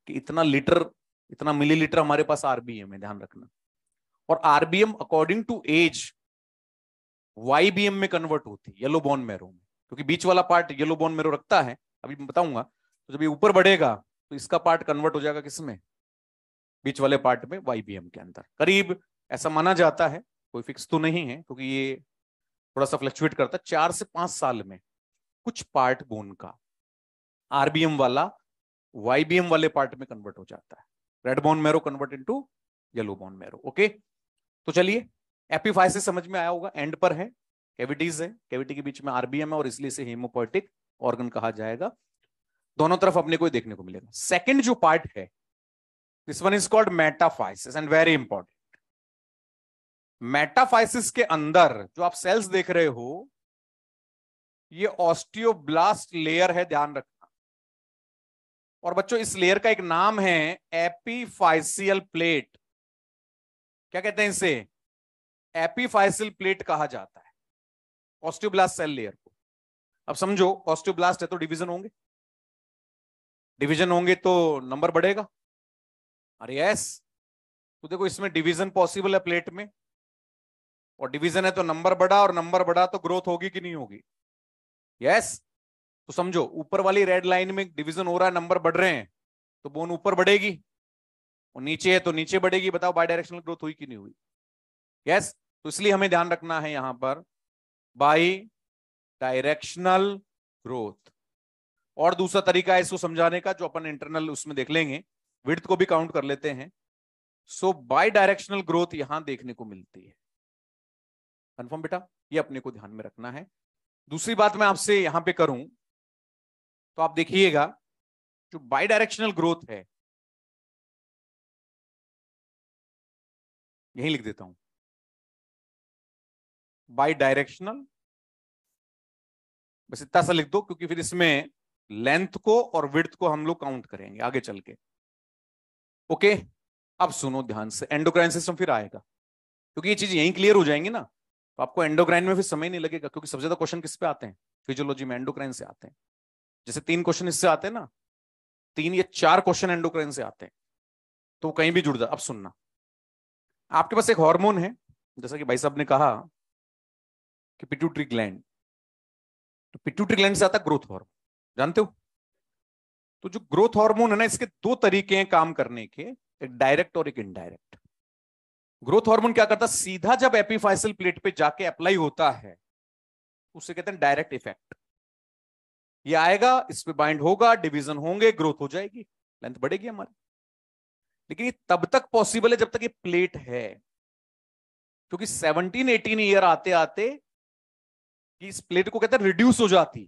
कि इतना लीटर, इतना मिलीलीटर हमारे पास आरबीएम है, ध्यान रखना। और आरबीएम अकॉर्डिंग टू एज वाईबीएम में कन्वर्ट होती है, येलो बोन मैरो में, क्योंकि बीच वाला पार्ट येलो बोन मैरो रखता है, अभी मैं बताऊंगा। तो जब ये ऊपर बढ़ेगा तो इसका पार्ट कन्वर्ट हो जाएगा किसमें, बीच वाले पार्ट में, YBM के अंदर। करीब ऐसा माना जाता है, कोई फिक्स तो नहीं है क्योंकि ये थोड़ा सा फ्लक्चुएट करता है, 4 से 5 साल में कुछ पार्ट बोन का RBM वाला YBM वाले पार्ट में कन्वर्ट हो जाता है। Red bone marrow convert into yellow bone marrow. Okay, तो चलिए एपिफाइसिस समझ में आया होगा, एंड पर है, कैविटीज है, कैविटी के बीच में RBM है और इसलिए इसे हेमोपोएटिक ऑर्गन कहा जाएगा। दोनों तरफ अपने को देखने को मिलेगा। सेकंड जो पार्ट है, this one is called metaphysis and very important. Metaphysis के अंदर जो आप सेल्स देख रहे हो, ये ऑस्टियोब्लास्ट लेयर है, ध्यान रखना। और बच्चों इस लेयर का एक नाम है एपीफाइसियल प्लेट। क्या कहते हैं इसे, एपीफाइसियल प्लेट कहा जाता है ऑस्टियोब्लास्ट सेल लेयर को। अब समझो ऑस्टियोब्लास्ट है तो डिवीजन होंगे, डिवीजन होंगे तो नंबर बढ़ेगा। अरे यस, तो देखो इसमें डिवीजन पॉसिबल है प्लेट में, और डिवीजन है तो नंबर बढ़ा, और नंबर बढ़ा तो ग्रोथ होगी कि नहीं होगी, यस। तो समझो ऊपर वाली रेड लाइन में डिवीजन हो रहा है, नंबर बढ़ रहे हैं, तो बोन ऊपर बढ़ेगी, और नीचे है तो नीचे बढ़ेगी। बताओ बाई डायरेक्शनल ग्रोथ हुई कि नहीं हुई, यस। तो इसलिए हमें ध्यान रखना है यहां पर बाई डायरेक्शनल ग्रोथ। और दूसरा तरीका है इसको समझाने का, जो अपन इंटरनल उसमें देख लेंगे, विड्थ को भी काउंट कर लेते हैं। सो बाई डायरेक्शनल ग्रोथ यहां देखने को मिलती है। कंफर्म बेटा, ये अपने को ध्यान में रखना है। दूसरी बात मैं आपसे यहां पे करूं तो आप देखिएगा, जो बाई डायरेक्शनल ग्रोथ है, यही लिख देता हूं, बाई डायरेक्शनल, बस इतना सा लिख दो, क्योंकि फिर इसमें लेंथ को और विड्थ को हम लोग काउंट करेंगे आगे चल के। ओके, अब सुनो ध्यान से, एंडोक्राइन सिस्टम फिर आएगा, क्योंकि ये चीज यहीं क्लियर हो जाएंगी ना, तो आपको एंडोक्राइन में फिर समय नहीं लगेगा, क्योंकि सबसे ज्यादा क्वेश्चन किस पे आते हैं, फिजियोलॉजी में एंडोक्राइन से आते हैं। जैसे 3 क्वेश्चन इससे आते हैं ना, 3 या 4 क्वेश्चन एंडोक्राइन से आते हैं, तो कहीं भी जुड़ जाए। अब सुनना, आपके पास एक हार्मोन है, जैसा कि भाई साहब ने कहा कि पिट्यूटरी ग्लैंड, तो पिट्यूटरी ग्लैंड से आता है ग्रोथ हार्मोन, जानते हो। तो जो ग्रोथ हार्मोन है ना, इसके 2 तरीके हैं काम करने के, एक डायरेक्ट और एक इनडायरेक्ट। ग्रोथ हार्मोन क्या करता है, सीधा जब एपिफाइसियल प्लेट पे जाके अप्लाई होता है, उसे कहते हैं डायरेक्ट इफेक्ट। ये आएगा, इस पे बाइंड होगा, डिवीजन होंगे, ग्रोथ हो जाएगी, लेंथ बढ़ेगी हमारी। लेकिन ये तब तक पॉसिबल है जब तक ये प्लेट है, क्योंकि 17-18 ईयर आते आते इस प्लेट को कहते हैं रिड्यूस हो जाती,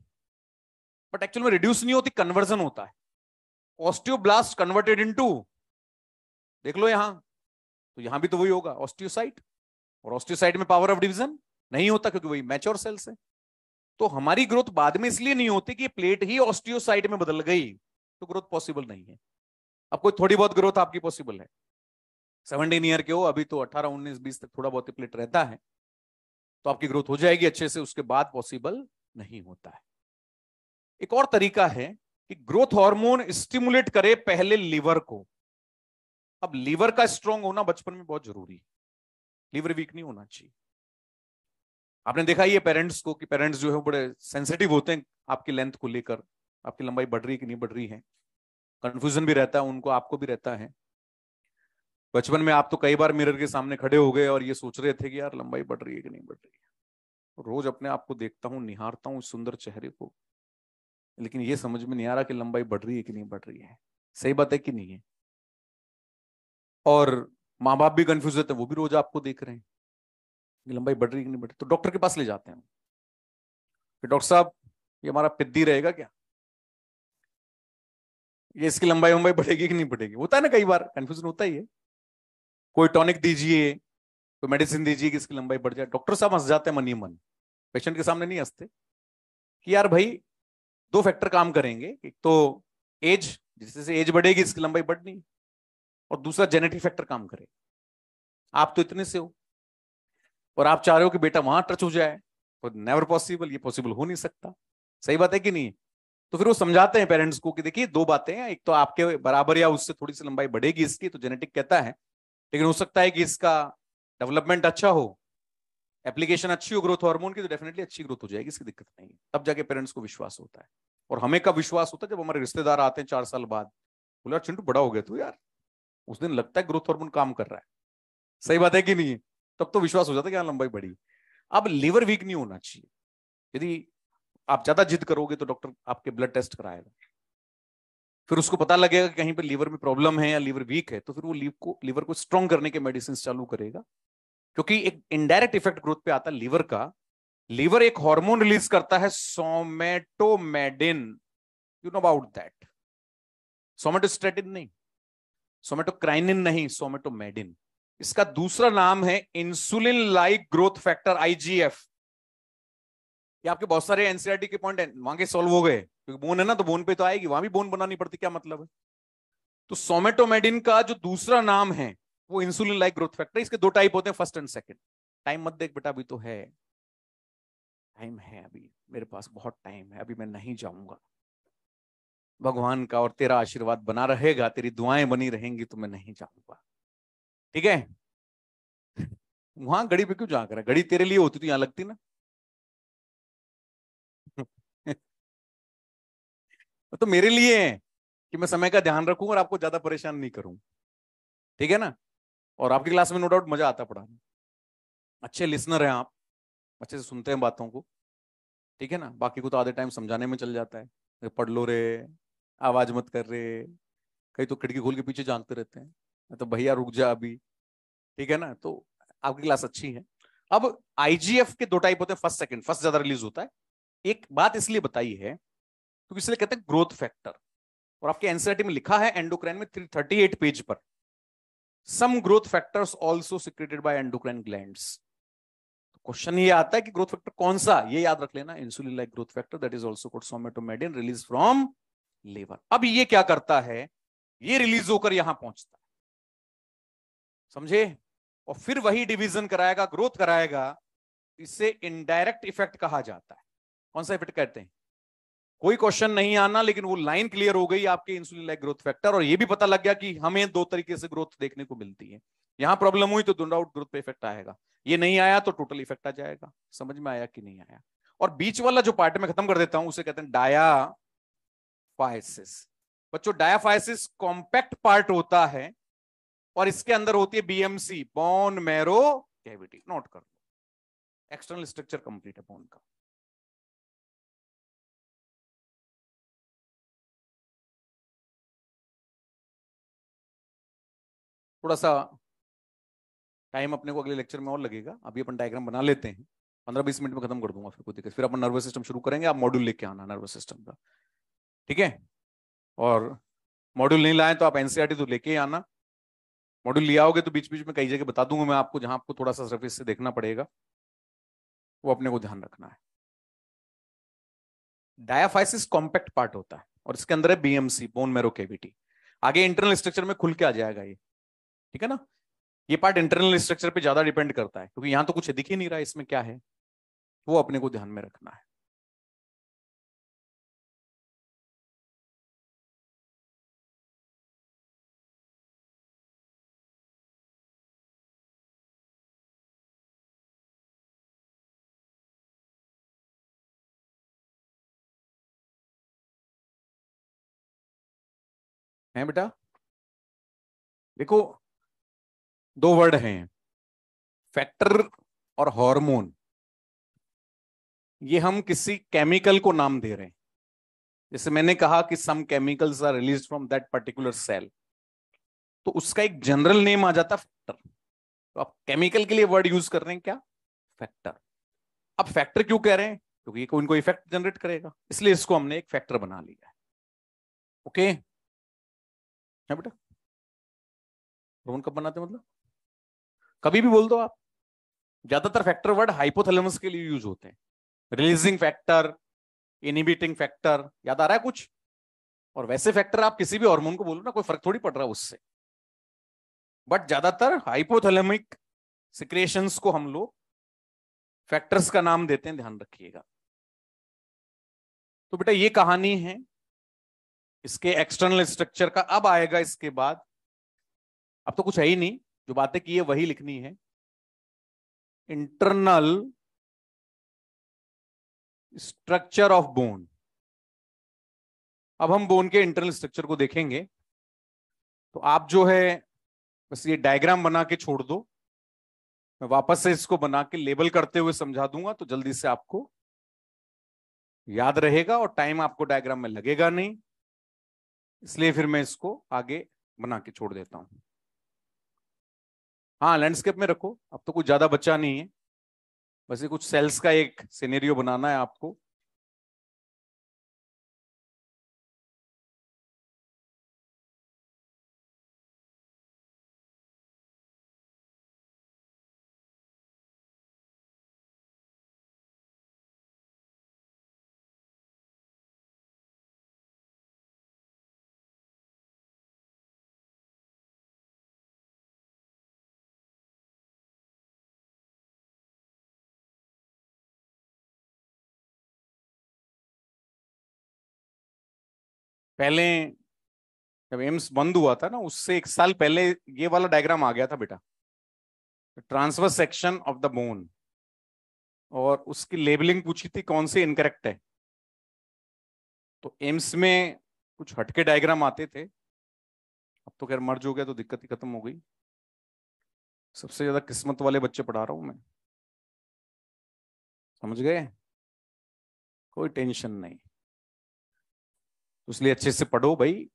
बट एक्चुअल में रिड्यूस नहीं होती, कन्वर्जन होता है। ऑस्टियोब्लास्ट कन्वर्टेड इनटू, देख लो यहां, तो यहां भी तो वही होगा, ऑस्टियोसाइट। और ऑस्टियोसाइट में पावर ऑफ डिवीजन नहीं होता, क्योंकि वही मैच्योर सेल्स है। तो हमारी ग्रोथ बाद में इसलिए नहीं होती कि प्लेट ही ऑस्टियोसाइट में बदल गई, तो ग्रोथ पॉसिबल नहीं है। अब कोई थोड़ी बहुत ग्रोथ आपकी पॉसिबल है, 17 ईयर के हो अभी, तो 18, 19, 20 तक थोड़ा बहुत प्लेट रहता है, तो आपकी ग्रोथ हो जाएगी अच्छे से, उसके बाद पॉसिबल नहीं होता है। एक और तरीका है कि ग्रोथ हार्मोन स्टिमुलेट करे पहले लीवर को। अब लीवर का स्ट्रांग होना बचपन में बहुत जरूरी है, लीवर वीक नहीं होना चाहिए। आपने देखा ही है पेरेंट्स को, कि पेरेंट्स जो है बड़े सेंसिटिव होते हैं आपकी लेंथ को लेकर, आपकी लंबाई बढ़ रही है कि नहीं बढ़ रही है, कंफ्यूजन भी रहता है उनको, आपको भी रहता है। बचपन में आप तो कई बार मिरर के सामने खड़े हो गए और ये सोच रहे थे कि यार लंबाई बढ़ रही है कि नहीं बढ़ रही है। रोज अपने आप को देखता हूँ, निहारता हूँ इस सुंदर चेहरे को, लेकिन ये समझ में नहीं आ रहा कि लंबाई बढ़ रही है कि नहीं बढ़ रही है। सही बात है कि नहीं है। और माँ बाप भी कंफ्यूज होते हैं, वो भी रोज आपको देख रहे हैं कि लंबाई बढ़ रही है कि नहीं बढ़ रही, तो डॉक्टर के पास ले जाते हैं कि डॉक्टर साहब ये हमारा पिद्दी रहेगा क्या, ये इसकी लंबाई लंबाई बढ़ेगी कि नहीं बढ़ेगी। होता है ना, कई बार कंफ्यूजन होता ही है। कोई टॉनिक दीजिए, कोई मेडिसिन दीजिए कि इसकी लंबाई बढ़ जाए। डॉक्टर साहब हंस जाते हैं मन ही मन, पेशेंट के सामने नहीं हंसते, कि यार भाई 2 फैक्टर काम करेंगे, एक तो एज, जिससे एज बढ़ेगी इसकी लंबाई बढ़नी, और दूसरा जेनेटिक फैक्टर काम करे। आप तो इतने से हो और आप चाह रहे हो कि बेटा वहां टच हो जाए, तो नेवर पॉसिबल, ये पॉसिबल हो नहीं सकता। सही बात है कि नहीं। तो फिर वो समझाते हैं पेरेंट्स को कि देखिए 2 बातें हैं, एक तो आपके बराबर या उससे थोड़ी सी लंबाई बढ़ेगी इसकी, तो जेनेटिक कहता है, लेकिन हो सकता है कि इसका डेवलपमेंट अच्छा हो, एप्लीकेशन अच्छी हो ग्रोथ हार्मोन की, तो डेफिनेटली अच्छी ग्रोथ हो जाएगी, इसकी दिक्कत नहीं है। तब जाके पेरेंट्स को विश्वास होता है। और हमें कब विश्वास होता है, जब हमारे रिश्तेदार आते हैं 4 साल बाद, बोला चिंटू बड़ा हो गया तू यार, उस दिन लगता है ग्रोथ हार्मोन काम कर रहा है। सही बात है कि नहीं? तब तो विश्वास हो जाता है कि हाँ लंबाई बढ़ी। अब लीवर वीक नहीं होना चाहिए। यदि आप ज्यादा जिद करोगे तो डॉक्टर आपके ब्लड टेस्ट कराएगा, फिर उसको पता लगेगा कि कहीं पे लीवर में प्रॉब्लम है या लीवर वीक है, तो फिर वो लीवर को स्ट्रॉन्ग करने के मेडिसिन चालू करेगा। क्योंकि एक इनडायरेक्ट इफेक्ट ग्रोथ पे आता है लीवर का। लीवर एक हार्मोन रिलीज करता है somatomedin, you know about that. Somatostatin नहीं, सोमेटोक्राइनिन नहीं, सोमेटोमेडिन। इसका दूसरा नाम है insulin like growth factor, IGF. ये आपके बहुत सारे एनसीईआरटी के पॉइंट है, वहां के सॉल्व हो गए, क्योंकि बोन है ना, तो बोन पे तो आएगी, वहां भी बोन बनानी पड़ती, क्या मतलब है। तो सोमेटोमेडिन का जो दूसरा नाम है वो इंसुलिन लाइक ग्रोथ फैक्टर। इसके दो टाइप होते हैं, फर्स्ट एंड सेकंड। टाइम मत देख बेटा, अभी तो है टाइम, है अभी मेरे पास बहुत टाइम है, अभी मैं नहीं जाऊंगा। भगवान का और तेरा आशीर्वाद बना रहेगा, तेरी दुआएं बनी रहेंगी तो मैं नहीं जाऊंगा, ठीक है। वहां घड़ी पे क्यों जा कर, घड़ी तेरे लिए होती तो यहां लगती ना। तो मेरे लिए है कि मैं समय का ध्यान रखूं और आपको ज्यादा परेशान नहीं करूं, ठीक है ना। और आपकी क्लास में नो डाउट मजा आता पढ़ाने, अच्छे लिसनर हैं आप, अच्छे से सुनते हैं बातों को, ठीक है ना। बाकी को तो आधे टाइम समझाने में चल जाता है, पढ़ लो रे, आवाज मत कर रे, कहीं तो खिड़की खोल के पीछे झांकते रहते हैं, तो भैया रुक जा अभी, ठीक है ना। तो आपकी क्लास अच्छी है। अब आईजीएफ के दो टाइप होते हैं, फर्स्ट सेकंड। फर्स्ट ज्यादा रिलीज होता है। एक बात इसलिए बताई है क्योंकि इसलिए कहते हैं ग्रोथ फैक्टर, और आपके एनसीईआरटी में लिखा है एंडोक्राइन में 338 पेज पर, some growth factors also secreted by endocrine glands. Question ये आता है कि ग्रोथ फैक्टर कौन सा, ये याद रख लेना, insulin like growth factor that is also called somatomedin, release from liver. अब ये क्या करता है, ये रिलीज होकर यहां पहुंचता है, समझे, और फिर वही डिवीजन कराएगा, ग्रोथ कराएगा। इसे इनडायरेक्ट इफेक्ट कहा जाता है। कौन सा इफेक्ट कहते हैं? कोई क्वेश्चन नहीं आना, लेकिन वो लाइन क्लियर हो गई आपके इंसुलिन लाइक ग्रोथ फैक्टर, और ये भी पता लग गया कि हमें दो तरीके से ग्रोथ देखने को मिलती है। यहां प्रॉब्लम हुई तो नो ग्रोथ पे इफेक्ट आएगा, ये नहीं आया तो टोटल इफेक्ट आ जाएगा। समझ में आया कि नहीं आया? और बीच वाला जो पार्ट में खत्म कर देता हूं उसे कहते हैं डायाफाइसिस। बच्चों डायाफाइसिस कॉम्पैक्ट पार्ट होता है, और इसके अंदर होती है BMC, bone marrow cavity. Note कर लो, एक्सटर्नल स्ट्रक्चर कंप्लीट है बोन का। थोड़ा सा टाइम अपने को अगले लेक्चर में और लगेगा, अभी अपन डायग्राम बना लेते हैं, 15-20 मिनट में खत्म कर दूंगा, फिर कोई दिक्कत, फिर अपन नर्वस सिस्टम शुरू करेंगे। आप मॉड्यूल लेके आना नर्वस सिस्टम का, ठीक है। और मॉड्यूल नहीं लाए तो आप एनसीईआरटी तो लेके ही आना। मॉड्यूल लिया होगे तो बीच बीच में कई जगह बता दूंगा मैं आपको, जहां आपको थोड़ा सा सर्फेस से देखना पड़ेगा, वो अपने को ध्यान रखना है। डायाफाइसिस कॉम्पैक्ट पार्ट होता है, और इसके अंदर है बीएमसी, बोन मैरो कैविटी। आगे इंटरनल स्ट्रक्चर में खुल के आ जाएगा ये, ठीक है ना। ये पार्ट इंटरनल स्ट्रक्चर पे ज्यादा डिपेंड करता है, क्योंकि यहां तो कुछ दिख ही नहीं रहा है इसमें क्या है, वो अपने को ध्यान में रखना है। है बेटा, देखो दो वर्ड हैं, फैक्टर और हार्मोन। ये हम किसी केमिकल को नाम दे रहे हैं। जैसे मैंने कहा कि some chemicals are release from that particular cell, तो उसका एक जनरल नेम आ जाता फैक्टर। तो आप केमिकल के लिए वर्ड यूज कर रहे हैं क्या, फैक्टर। अब फैक्टर क्यों कह रहे हैं, क्योंकि ये कोई इफेक्ट जनरेट करेगा, इसलिए इसको हमने एक फैक्टर बना लिया है। ओके है बेटा, रोहन कब बनाते हैं मतलब, कभी भी बोल दो आप। ज्यादातर फैक्टर वर्ड हाइपोथैलेमस के लिए यूज होते हैं, रिलीजिंग फैक्टर, इनहिबिटिंग फैक्टर, याद आ रहा है कुछ। और वैसे फैक्टर आप किसी भी हार्मोन को बोलो ना, कोई फर्क थोड़ी पड़ रहा है उससे, बट ज्यादातर हाइपोथैलेमिक सिक्रेशंस को हम लोग फैक्टर्स का नाम देते हैं, ध्यान रखिएगा। तो बेटा ये कहानी है इसके एक्सटर्नल स्ट्रक्चर का। अब आएगा इसके बाद, अब तो कुछ है ही नहीं, जो बातें की है वही लिखनी है। Internal structure of bone. अब हम बोन के इंटरनल स्ट्रक्चर को देखेंगे। तो आप जो है बस ये डायग्राम बना के छोड़ दो, मैं वापस से इसको बना के लेबल करते हुए समझा दूंगा तो जल्दी से आपको याद रहेगा और टाइम आपको डायग्राम में लगेगा नहीं, इसलिए फिर मैं इसको आगे बना के छोड़ देता हूं। हाँ, लैंडस्केप में रखो, अब तो कुछ ज्यादा बचा नहीं है, बस ये कुछ सेल्स का एक सिनेरियो बनाना है आपको। पहले जब एम्स बंद हुआ था ना, उससे 1 साल पहले ये वाला डायग्राम आ गया था बेटा, transverse section of the bone, और उसकी लेबलिंग पूछी थी कौन से इनकरेक्ट है। तो एम्स में कुछ हटके डायग्राम आते थे, अब तो खैर मर्ज हो गया तो दिक्कत ही खत्म हो गई। सबसे ज्यादा किस्मत वाले बच्चे पढ़ा रहा हूं मैं, समझ गए? कोई टेंशन नहीं, तो इसलिए अच्छे से पढ़ो भाई।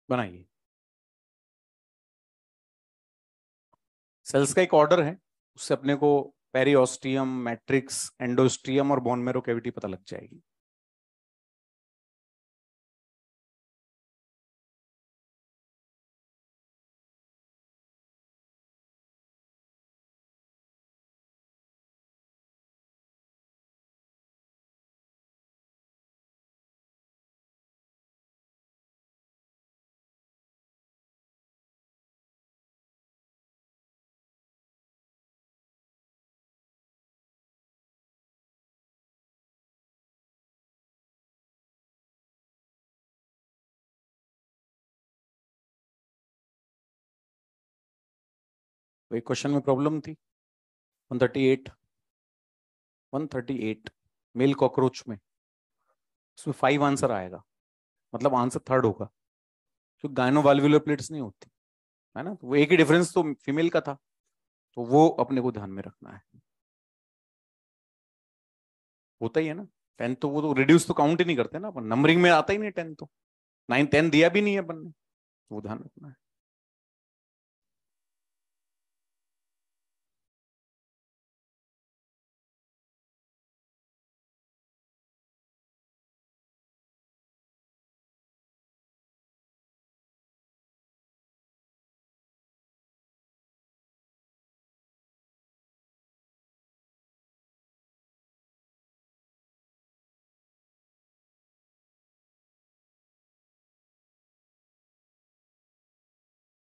बनाइए। सेल्स का एक ऑर्डर है, उससे अपने को पेरियोस्टियम, मैट्रिक्स, एंडोस्टियम और बोन मैरो कैविटी पता लग जाएगी। तो एक क्वेश्चन में प्रॉब्लम थी 138, 138 मेल कॉकरोच में, उसमें 5 आंसर आएगा, मतलब आंसर थर्ड होगा, क्योंकि गायनोवाल्वुलर प्लेट्स नहीं होती है ना, तो वो एक ही डिफरेंस तो फीमेल का था, तो वो अपने को ध्यान में रखना है। होता ही है ना, 10 तो वो तो रिड्यूस तो काउंट ही नहीं करते ना अपन, नंबरिंग में आता ही नहीं 10 तो, 9 10 दिया भी नहीं है अपन ने, तो वो ध्यान रखना है।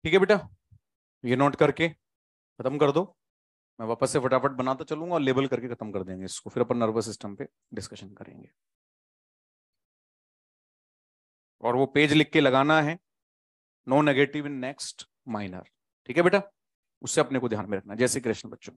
ठीक है बेटा, ये नोट करके खत्म कर दो, मैं वापस से फटाफट बनाता चलूंगा और लेबल करके खत्म कर देंगे इसको, फिर अपन नर्वस सिस्टम पे डिस्कशन करेंगे। और वो पेज लिख के लगाना है, no negative in next minor, ठीक है बेटा? उससे अपने को ध्यान में रखना। जय श्री कृष्ण बच्चों।